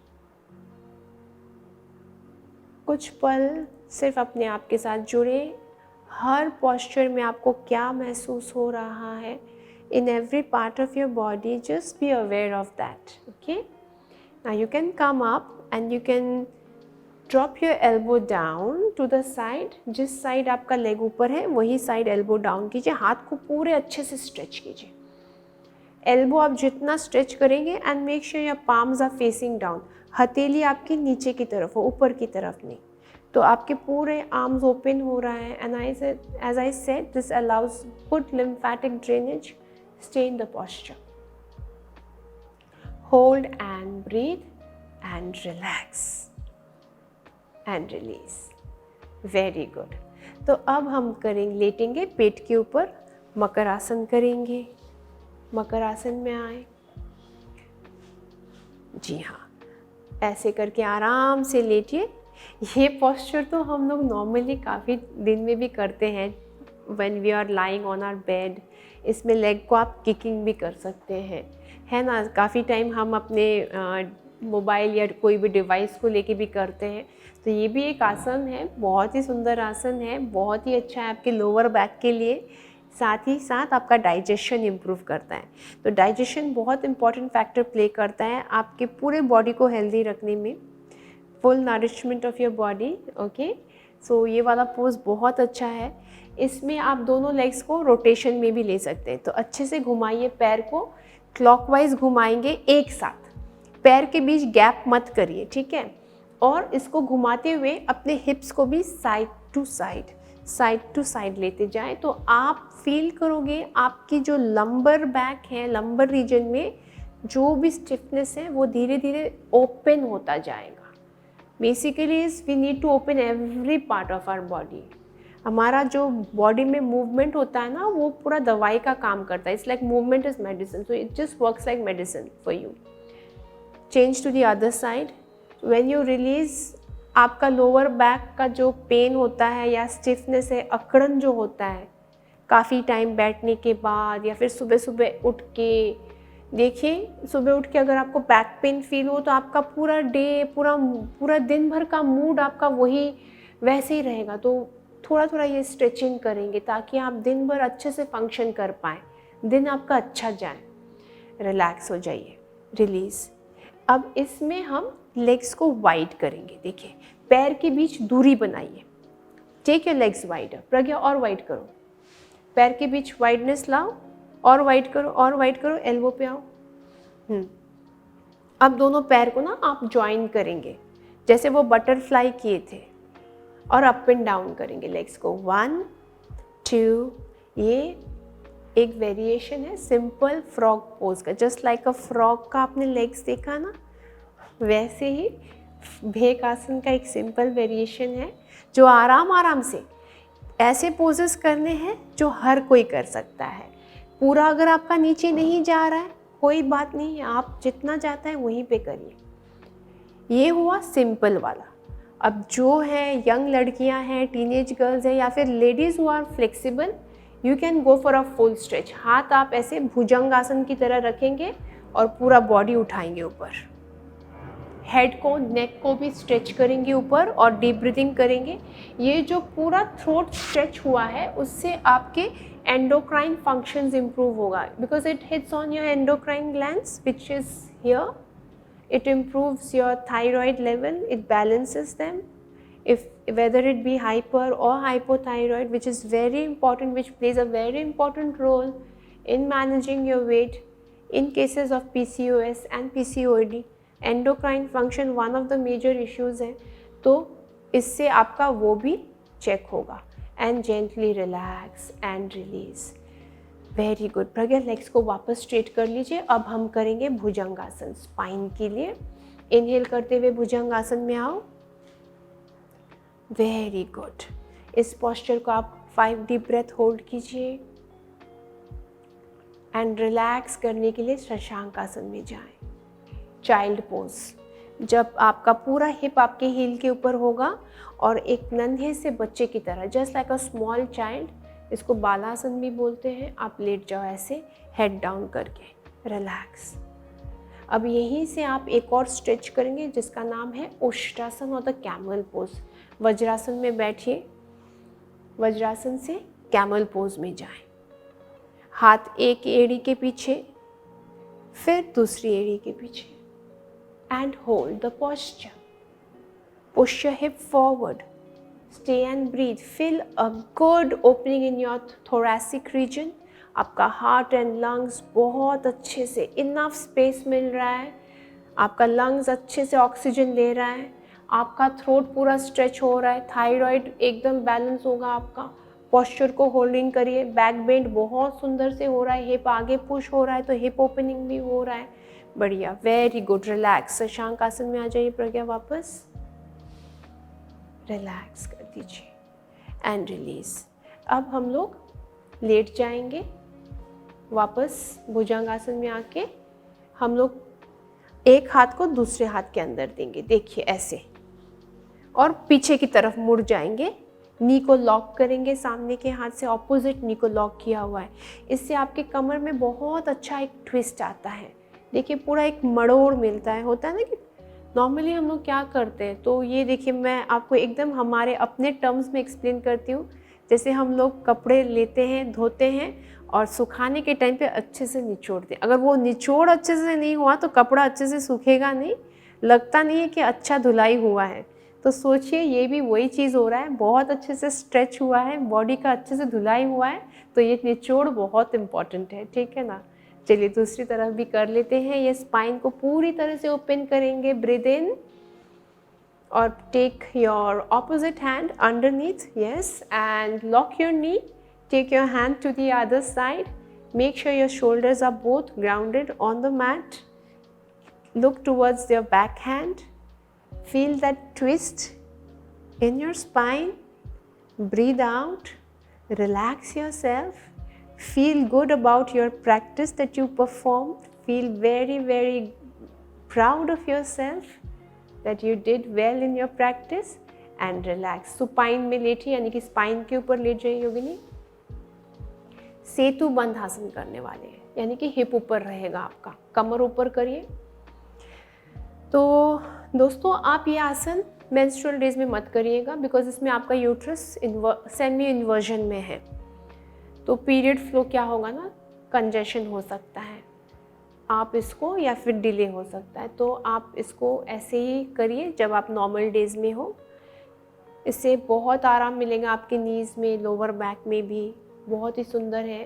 कुछ पल सिर्फ अपने आप के साथ जुड़े। हर पोस्चर में आपको क्या महसूस हो रहा है, in every part of your body, just be aware of that. Okay? Now you can come up and you can drop your elbow down to the side. जिस साइड आपका लेग ऊपर है वही साइड एल्बो डाउन कीजिए। हाथ को पूरे अच्छे से स्ट्रेच कीजिए। एल्बो आप जितना स्ट्रेच करेंगे and make sure your palms are facing down. हथेली आपकी नीचे की तरफ हो, ऊपर की तरफ नहीं। तो आपके पूरे आर्म्स ओपन हो रहा है। And as I said, this allows good lymphatic drainage. Stay in the posture. Hold and breathe and relax and release. Very good. तो अब हम लेटेंगे पेट के ऊपर, मकर आसन करेंगे। मकर आसन में आए। जी हाँ, ऐसे करके आराम से लेटिए। ये पोस्चर तो हम लोग नॉर्मली काफ़ी दिन में भी करते हैं, when we are lying on our bed. इसमें लेग को आप किकिंग भी कर सकते हैं, है ना। काफ़ी टाइम हम अपने मोबाइल या कोई भी डिवाइस को लेके भी करते हैं। तो ये भी एक आसन है, बहुत ही सुंदर आसन है, बहुत ही अच्छा है आपके लोअर बैक के लिए। साथ ही साथ आपका डाइजेशन इम्प्रूव करता है। तो डाइजेशन बहुत इंपॉर्टेंट फैक्टर प्ले करता है आपके पूरे बॉडी को हेल्दी रखने में, full nourishment of your body. Okay, so ये वाला पोज बहुत अच्छा है। इसमें आप दोनों लेग्स को रोटेशन में भी ले सकते हैं। तो अच्छे से घुमाइए, पैर को क्लॉकवाइज घुमाएंगे एक साथ, पैर के बीच गैप मत करिए, ठीक है। और इसको घुमाते हुए अपने हिप्स को भी साइड टू साइड लेते जाएं। तो आप फील करोगे आपकी जो लंबर बैक है, लंबर रीजन में जो भी स्टिफनेस है वो धीरे धीरे ओपन होता जाएगा। Basically we need to open every part of our body. हमारा जो बॉडी में मूवमेंट होता है ना, वो पूरा दवाई का काम करता है। It's like movement is medicine, so it just works like medicine for you. Change to the other side. When you release, आपका लोअर बैक का जो पेन होता है या स्टिफनेस है, अकड़न जो होता है काफ़ी टाइम बैठने के बाद या फिर सुबह सुबह उठ के, देखिए सुबह उठ के अगर आपको बैक पेन फील हो तो आपका पूरा डे, पूरा दिन भर का मूड आपका वही वैसे ही रहेगा। तो थोड़ा थोड़ा ये स्ट्रेचिंग करेंगे ताकि आप दिन भर अच्छे से फंक्शन कर पाएँ, दिन आपका अच्छा जाए। रिलैक्स हो जाइए, रिलीज़। अब इसमें हम लेग्स को वाइड करेंगे। देखिए पैर के बीच दूरी बनाइए। Take your legs wider. Pragya और वाइड करो, पैर के बीच वाइडनेस लाओ, और वाइड करो, और वाइड करो, एल्बो पे आओ। अब दोनों पैर को ना आप ज्वाइन करेंगे जैसे वो बटरफ्लाई किए थे, और अप एंड डाउन करेंगे लेग्स को। 1 2। ये एक वेरिएशन है सिंपल फ्रॉग पोज का। जस्ट लाइक अ फ्रॉग का आपने लेग्स देखा ना, वैसे ही भेक आसन का एक सिंपल वेरिएशन है जो आराम आराम से ऐसे पोजेस करने हैं जो हर कोई कर सकता है। पूरा अगर आपका नीचे नहीं जा रहा है कोई बात नहीं, आप जितना जाता है वहीं पे करिए। ये हुआ सिंपल वाला। अब जो है यंग लड़कियां हैं, टीनेज गर्ल्स हैं, या फिर ladies who are flexible, you can go for a full stretch. हाथ आप ऐसे भुजंगासन की तरह रखेंगे और पूरा बॉडी उठाएंगे ऊपर। हेड को, नेक को भी स्ट्रेच करेंगे ऊपर और डीप ब्रीदिंग करेंगे। ये जो पूरा थ्रोट स्ट्रेच हुआ है उससे आपके एंडोक्राइन फंक्शंस इंप्रूव होगा, because it hits on your endocrine glands which is here. It improves your thyroid level, it balances them, if whether it be hyper or hypothyroid, which is very important, which plays a very important role in managing your weight in cases of PCOS and PCOD. Endocrine function one of the major issues है, तो इससे आपका वो भी check होगा. And gently relax and release. Very good. Pragya legs को वापस straight कर लीजिए. अब हम करेंगे भुजंगासन स्पाइन के लिए. इनहेल करते हुए भुजंगासन में आओ. Very good. इस पोस्चर को आप 5 डीप ब्रेथ होल्ड कीजिए एंड रिलैक्स करने के लिए शशांकासन में जाएं. Child pose. जब आपका पूरा हिप आपके हील के ऊपर होगा और एक नन्हे से बच्चे की तरह, just like a small child, इसको बालासन भी बोलते हैं, आप लेट जाओ ऐसे हेड डाउन करके. रिलैक्स. अब यहीं से आप एक और स्ट्रेच करेंगे जिसका नाम है उष्ट्रासन और द कैमल पोज. वज्रासन में बैठिए, वज्रासन से कैमल पोज में जाएं. हाथ एक एड़ी के पीछे, फिर दूसरी एड़ी के पीछे, and hold the posture. Push your hip forward. Stay and breathe. Feel a good opening in your thoracic region. आपका हार्ट एंड लंग्स बहुत अच्छे से इनफ स्पेस मिल रहा है. आपका लंग्स अच्छे से ऑक्सीजन ले रहा है. आपका थ्रोट पूरा स्ट्रेच हो रहा है. थायराइड एकदम बैलेंस होगा आपका. पोस्चर को होल्डिंग करिए. बैक बेंड बहुत सुंदर से हो रहा है. हिप आगे पुश हो रहा है तो हिप ओपनिंग भी हो रहा है. बढ़िया. Very good. रिलैक्स. शशांक आसन में आ जाइए प्रज्ञा वापस. रिलैक्स कर दीजिए एंड रिलीज. अब हम लोग लेट जाएंगे. वापस भुजंगासन में आके हम लोग एक हाथ को दूसरे हाथ के अंदर देंगे. देखिए ऐसे, और पीछे की तरफ मुड़ जाएंगे. नी को लॉक करेंगे. सामने के हाथ से ऑपोजिट नी को लॉक किया हुआ है. इससे आपके कमर में बहुत अच्छा एक ट्विस्ट आता है. देखिए पूरा एक मड़ोड़ मिलता है. होता है ना कि नॉर्मली हम लोग क्या करते हैं, तो ये देखिए मैं आपको एकदम हमारे अपने टर्म्स में एक्सप्लेन करती हूँ. जैसे हम लोग कपड़े लेते हैं, धोते हैं और सुखाने के टाइम पे अच्छे से निचोड़ते हैं. अगर वो निचोड़ अच्छे से नहीं हुआ तो कपड़ा अच्छे से सूखेगा नहीं, लगता नहीं है कि अच्छा धुलाई हुआ है. तो सोचिए ये भी वही चीज़ हो रहा है. बहुत अच्छे से स्ट्रेच हुआ है, बॉडी का अच्छे से धुलाई हुआ है, तो ये निचोड़ बहुत इम्पॉर्टेंट है. ठीक है ना. चलिए दूसरी तरफ भी कर लेते हैं. ये स्पाइन को पूरी तरह से ओपन करेंगे. ब्रीद इन और take your opposite hand underneath. Yes. And lock your knee. Take your hand to the other side. Make sure your shoulders are both grounded on the mat. Look towards your back hand. Feel that twist in your spine. Breathe out. Relax yourself. Feel good about your practice that you perform. Feel very, very proud of yourself that you did well in your practice and relax. Supine में लेटिए, यानी कि spine के ऊपर late जाइए योगिनी। सेतु बंध आसन करने वाले हैं, यानी कि हिप ऊपर रहेगा आपका, कमर ऊपर करिए। तो दोस्तों आप ये आसन मेंस्ट्रुअल डेज में मत करिएगा, बिकॉज इसमें आपका यूट्रस सेमी इन्वर्जन में है, तो पीरियड फ्लो क्या होगा ना, कंजेशन हो सकता है आप इसको, या फिर डिले हो सकता है। तो आप इसको ऐसे ही करिए जब आप नॉर्मल डेज में हो। इससे बहुत आराम मिलेगा आपके नीज़ में, लोअर बैक में भी। बहुत ही सुंदर है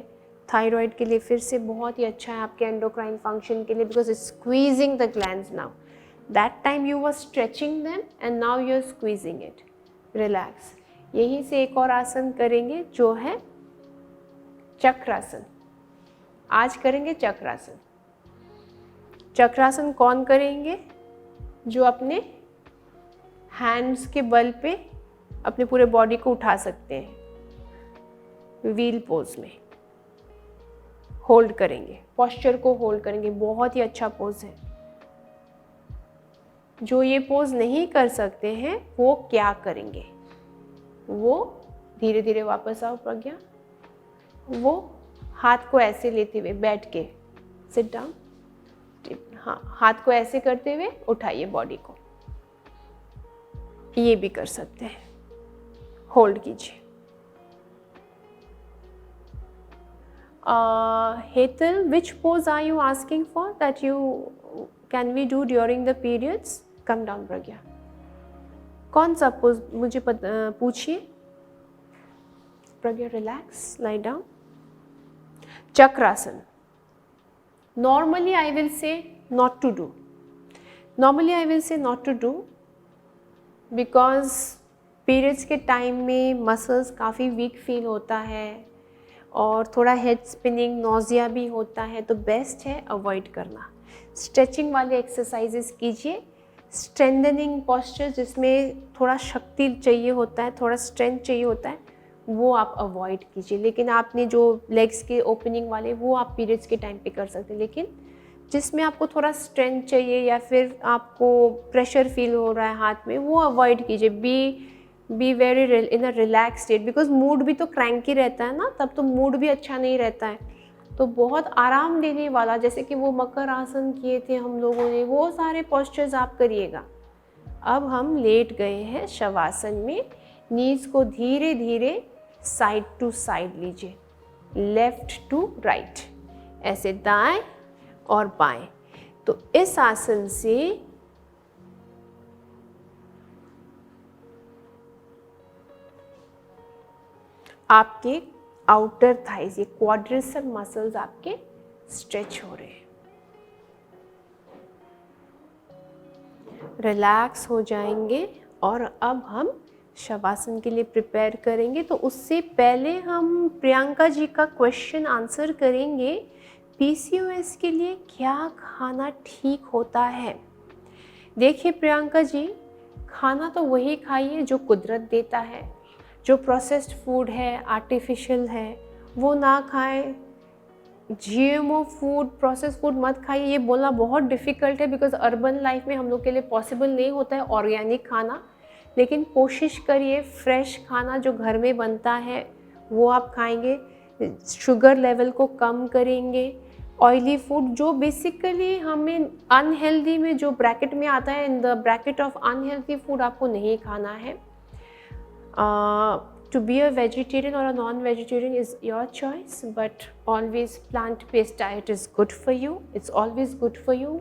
थायराइड के लिए, फिर से बहुत ही अच्छा है आपके एंडोक्राइन फंक्शन के लिए, because it's squeezing the glands now. That time you were stretching them and now you are squeezing it. Relax. यहीं से एक और आसन करेंगे जो है चक्रासन। आज करेंगे चक्रासन। चक्रासन कौन करेंगे? जो अपने हैंड्स के बल पे अपने पूरे बॉडी को उठा सकते हैं, व्हील पोज में होल्ड करेंगे, पोस्चर को होल्ड करेंगे। बहुत ही अच्छा पोज है। जो ये पोज नहीं कर सकते हैं वो क्या करेंगे? वो धीरे धीरे वापस आओ प्रज्ञा। वो हाथ को ऐसे लेते हुए बैठ के, सिट डाउन, हाँ, हाथ को ऐसे करते हुए उठाइए बॉडी को। ये भी कर सकते हैं, होल्ड कीजिए। Hetal, which pose are you asking for that can we do during the periods? Come down प्रज्ञा। कौन सा पोज मुझे पूछिए। Pragya relax, lie down. Chakrasana. Normally I will say not to do. Normally I will say not to do because periods के time में muscles काफ़ी weak feel होता है और थोड़ा हेड स्पिनिंग, नोजिया भी होता है, तो बेस्ट है अवॉइड करना। स्ट्रेचिंग वाले एक्सरसाइजेस कीजिए, स्ट्रेंथनिंग पोस्चर जिसमें थोड़ा शक्ति चाहिए होता है, थोड़ा स्ट्रेंथ चाहिए होता है, वो आप अवॉइड कीजिए। लेकिन आपने जो लेग्स के ओपनिंग वाले वो आप पीरियड्स के टाइम पे कर सकते हैं, लेकिन जिसमें आपको थोड़ा स्ट्रेंथ चाहिए या फिर आपको प्रेशर फील हो रहा है हाथ में, वो अवॉइड कीजिए। Be very in a relax state, because mood भी तो क्रैंकी रहता है ना, तब तो मूड भी अच्छा नहीं रहता है। तो बहुत आराम देने वाला, जैसे कि वो मकर आसन किए थे हम लोगों ने, वो सारे पोस्चर्स आप करिएगा। अब हम लेट गए हैं शवासन में। नीज को धीरे धीरे साइड टू साइड लीजिए, लेफ्ट टू राइट, ऐसे दाएं और बाएं। तो इस आसन से आपके आउटर थाइज, ये क्वाड्रिसेप मसल्स आपके स्ट्रेच हो रहे हैं। रिलैक्स हो जाएंगे और अब हम शवासन के लिए प्रिपेयर करेंगे। तो उससे पहले हम प्रियंका जी का क्वेश्चन आंसर करेंगे। पीसीओएस के लिए क्या खाना ठीक होता है? देखिए प्रियंका जी, खाना तो वही खाइए जो कुदरत देता है। जो प्रोसेस्ड फूड है, आर्टिफिशियल है, वो ना खाएं। जीएमओ फूड, प्रोसेस्ड फूड मत खाइए। ये बोलना बहुत डिफ़िकल्ट है बिकॉज अर्बन लाइफ में हम लोग के लिए पॉसिबल नहीं होता है ऑर्गेनिक खाना, लेकिन कोशिश करिए फ्रेश खाना जो घर में बनता है वो आप खाएंगे। शुगर लेवल को कम करेंगे। ऑयली फूड जो बेसिकली हमें अनहेल्दी में जो ब्रैकेट में आता है, in the bracket of unhealthy food आपको नहीं खाना है। To be a vegetarian or a non-vegetarian is your choice, but always plant-based diet is good for you. It's always good for you.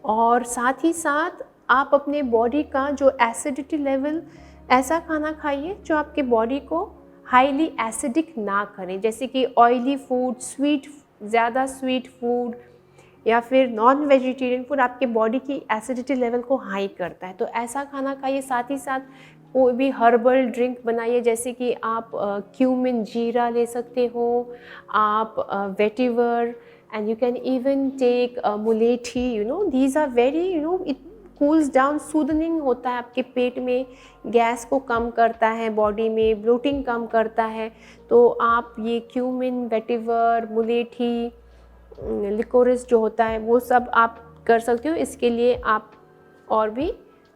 और साथ ही साथ आप अपने बॉडी का जो एसिडिटी लेवल, ऐसा खाना खाइए जो आपके बॉडी को हाईली एसिडिक ना करें, जैसे कि ऑयली फूड, ज़्यादा स्वीट फूड या फिर नॉन वेजिटेरियन फूड आपके बॉडी की एसिडिटी लेवल को हाई करता है। तो ऐसा खाना खाइए। साथ ही साथ कोई भी हर्बल ड्रिंक बनाइए, जैसे कि आप क्यूमिन जीरा ले सकते हो, आप vetiver, and you can even take mulethi. You know these are very, you know, it cools down, soothing होता है आपके पेट में, गैस को कम करता है, बॉडी में ब्लोटिंग कम करता है। तो आप ये क्यूमिन, वेटिवर, मुलेठी, लिकोरिस जो होता है वो सब आप कर सकते हो। इसके लिए आप और भी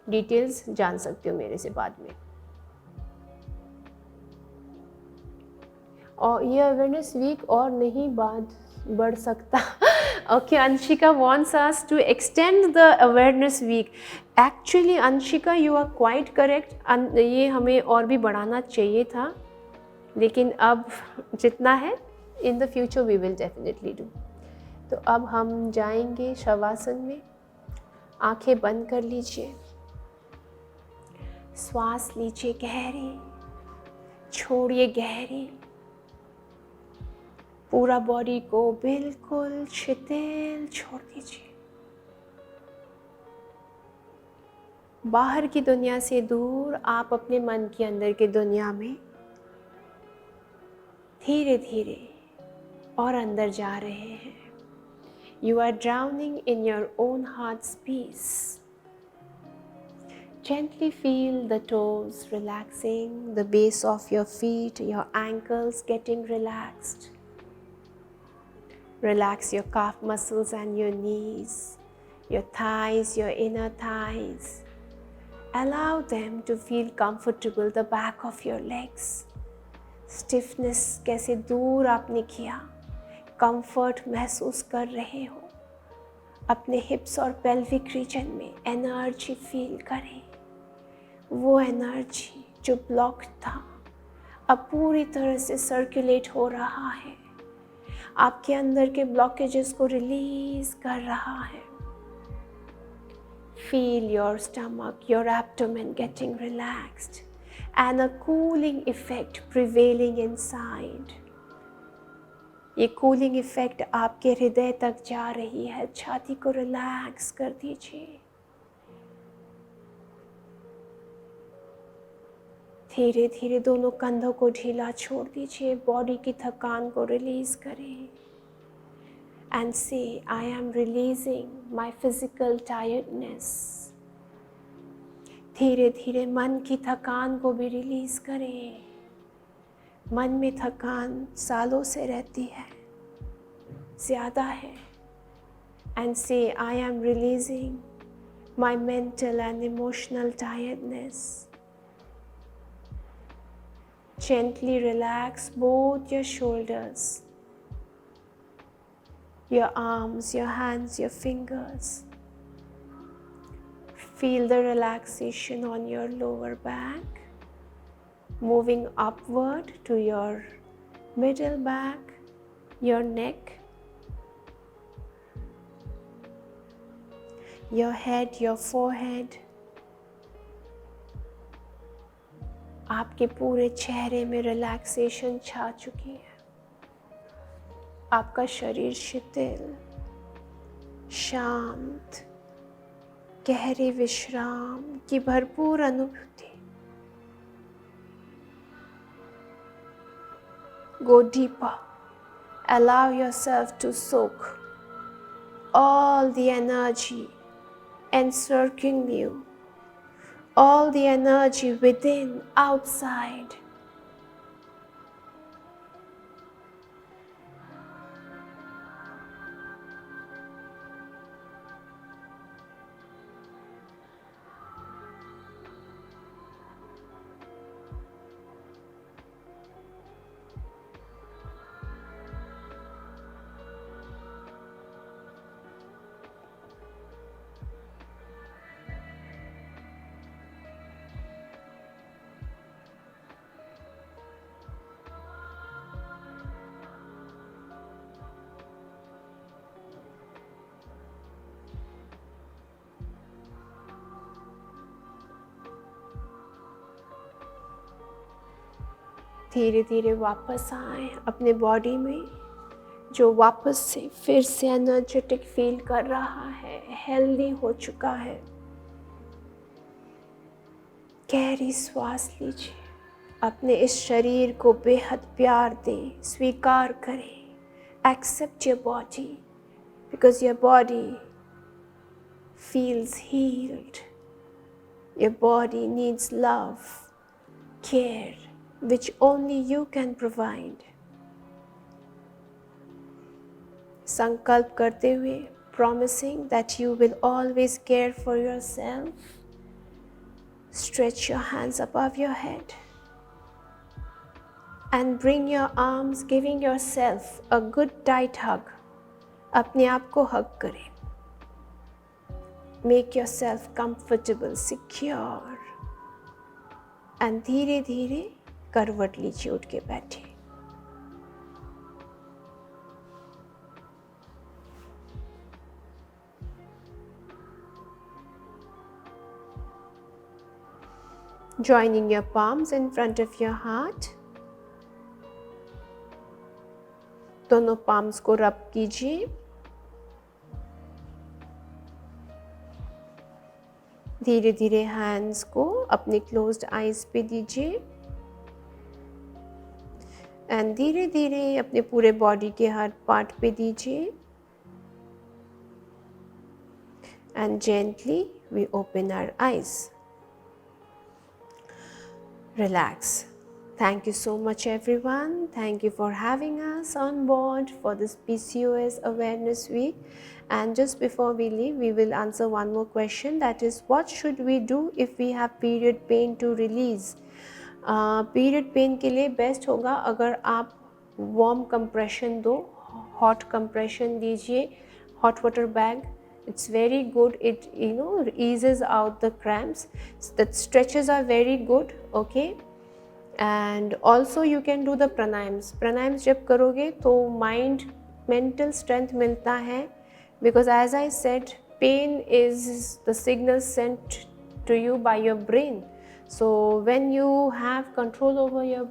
डिटेल्स जान सकते हो मेरे से बाद में। और ये अवेयरनेस वीक और नहीं बढ़ सकता। Okay, Anshika wants us to extend the awareness week. Actually Anshika you are quite correct. ये हमें और भी बढ़ाना चाहिए था, लेकिन अब जितना है in the future we will definitely do. तो अब हम जाएंगे शवासन में। आंखें बंद कर लीजिए, श्वास लीजिए गहरी, छोड़िए गहरी, पूरा बॉडी को बिल्कुल शिथिल छोड़ दीजिए। बाहर की दुनिया से दूर आप अपने मन के अंदर की दुनिया में धीरे धीरे और अंदर जा रहे हैं। You are drowning in your own heart's peace. Gently feel the toes relaxing, the base of your feet, your ankles getting relaxed. Relax your calf muscles and your knees, your thighs, your inner thighs. Allow them to feel comfortable, the back of your legs. Stiffness कैसे दूर आपने किया, comfort महसूस कर रहे हो। अपने हिप्स और पेल्विक रीजन में एनर्जी फील करें। वो एनर्जी जो ब्लॉक था अब पूरी तरह से सर्कुलेट हो रहा है, आपके अंदर के ब्लॉकेजेस को रिलीज कर रहा है। Feel your stomach, your abdomen getting relaxed and a cooling effect prevailing inside. ये कूलिंग इफेक्ट आपके हृदय तक जा रही है। छाती को रिलैक्स कर दीजिए। धीरे धीरे दोनों कंधों को ढीला छोड़ दीजिए। बॉडी की थकान को रिलीज करें and say, I am releasing my physical tiredness. धीरे धीरे मन की थकान को भी रिलीज करें। मन में थकान सालों से रहती है, ज़्यादा है। And say, I am releasing my mental and emotional tiredness. Gently relax both your shoulders, your arms, your hands, your fingers. Feel the relaxation on your lower back, moving upward to your middle back, your neck, your head, your forehead. आपके पूरे चेहरे में relaxation छा चुकी है। आपका शरीर शिथिल, शांत, गहरे विश्राम की भरपूर अनुभूति। Go deeper. Allow yourself to soak all the energy encircling you, all the energy within, outside. धीरे धीरे वापस आए अपने बॉडी में, जो वापस से फिर से एनर्जेटिक फील कर रहा है, हेल्दी हो चुका है। गहरी श्वास लीजिए, अपने इस शरीर को बेहद प्यार दें, स्वीकार करें। Accept your body because your body feels healed. Your body needs love, care, which only you can provide. संकल्प करते हुए promising that you will always care for yourself. Stretch your hands above your head and bring your arms, giving yourself a good tight hug. अपने आप को hug करें. Make yourself comfortable, secure. And धीरे धीरे करवट लीजिए, उठ के बैठे. Joining your palms in front of your heart. दोनों palms को rub कीजिए. धीरे धीरे hands को अपने closed eyes पे दीजिए. And धीरे धीरे अपने पूरे body के हर part पे दीजिए. And gently we open our eyes. Relax. Thank you so much everyone. Thank you for having us on board for this PCOS Awareness Week. And just before we leave, we will answer one more question, that is, what should we do if we have period pain to release? Period pain के लिए best होगा अगर आप warm compression दो, hot compression दीजिए, hot water bag. It's very good. It eases out the cramps. The stretches are very good. Okay. And also you can do the pranayams. Pranayams जब करोगे तो mental strength मिलता है, because as I said, pain is the signal sent to you by your brain. So when you have control over your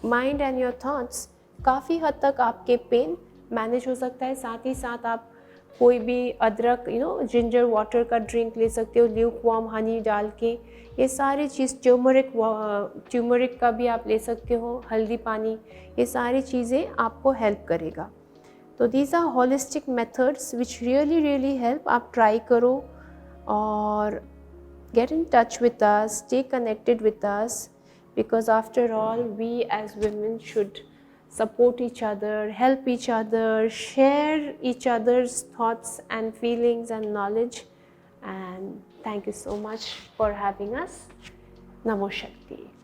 mind and your thoughts, काफ़ी हद तक आपके pen manage हो सकता है. साथ ही साथ आप कोई भी अदरक जिंजर वाटर का ड्रिंक ले सकते हो, ल्यूक वार्म हनी डाल के. ये सारी चीज़, ट्यूमरिक का भी आप ले सकते हो, हल्दी पानी, ये सारी चीज़ें आपको हेल्प करेगा. तो these are holistic methods which really help. आप ट्राई करो और get in touch with us, stay connected with us, because after all we as women should support each other, help each other, share each other's thoughts and feelings and knowledge. And thank you so much for having us. Namo Shakti.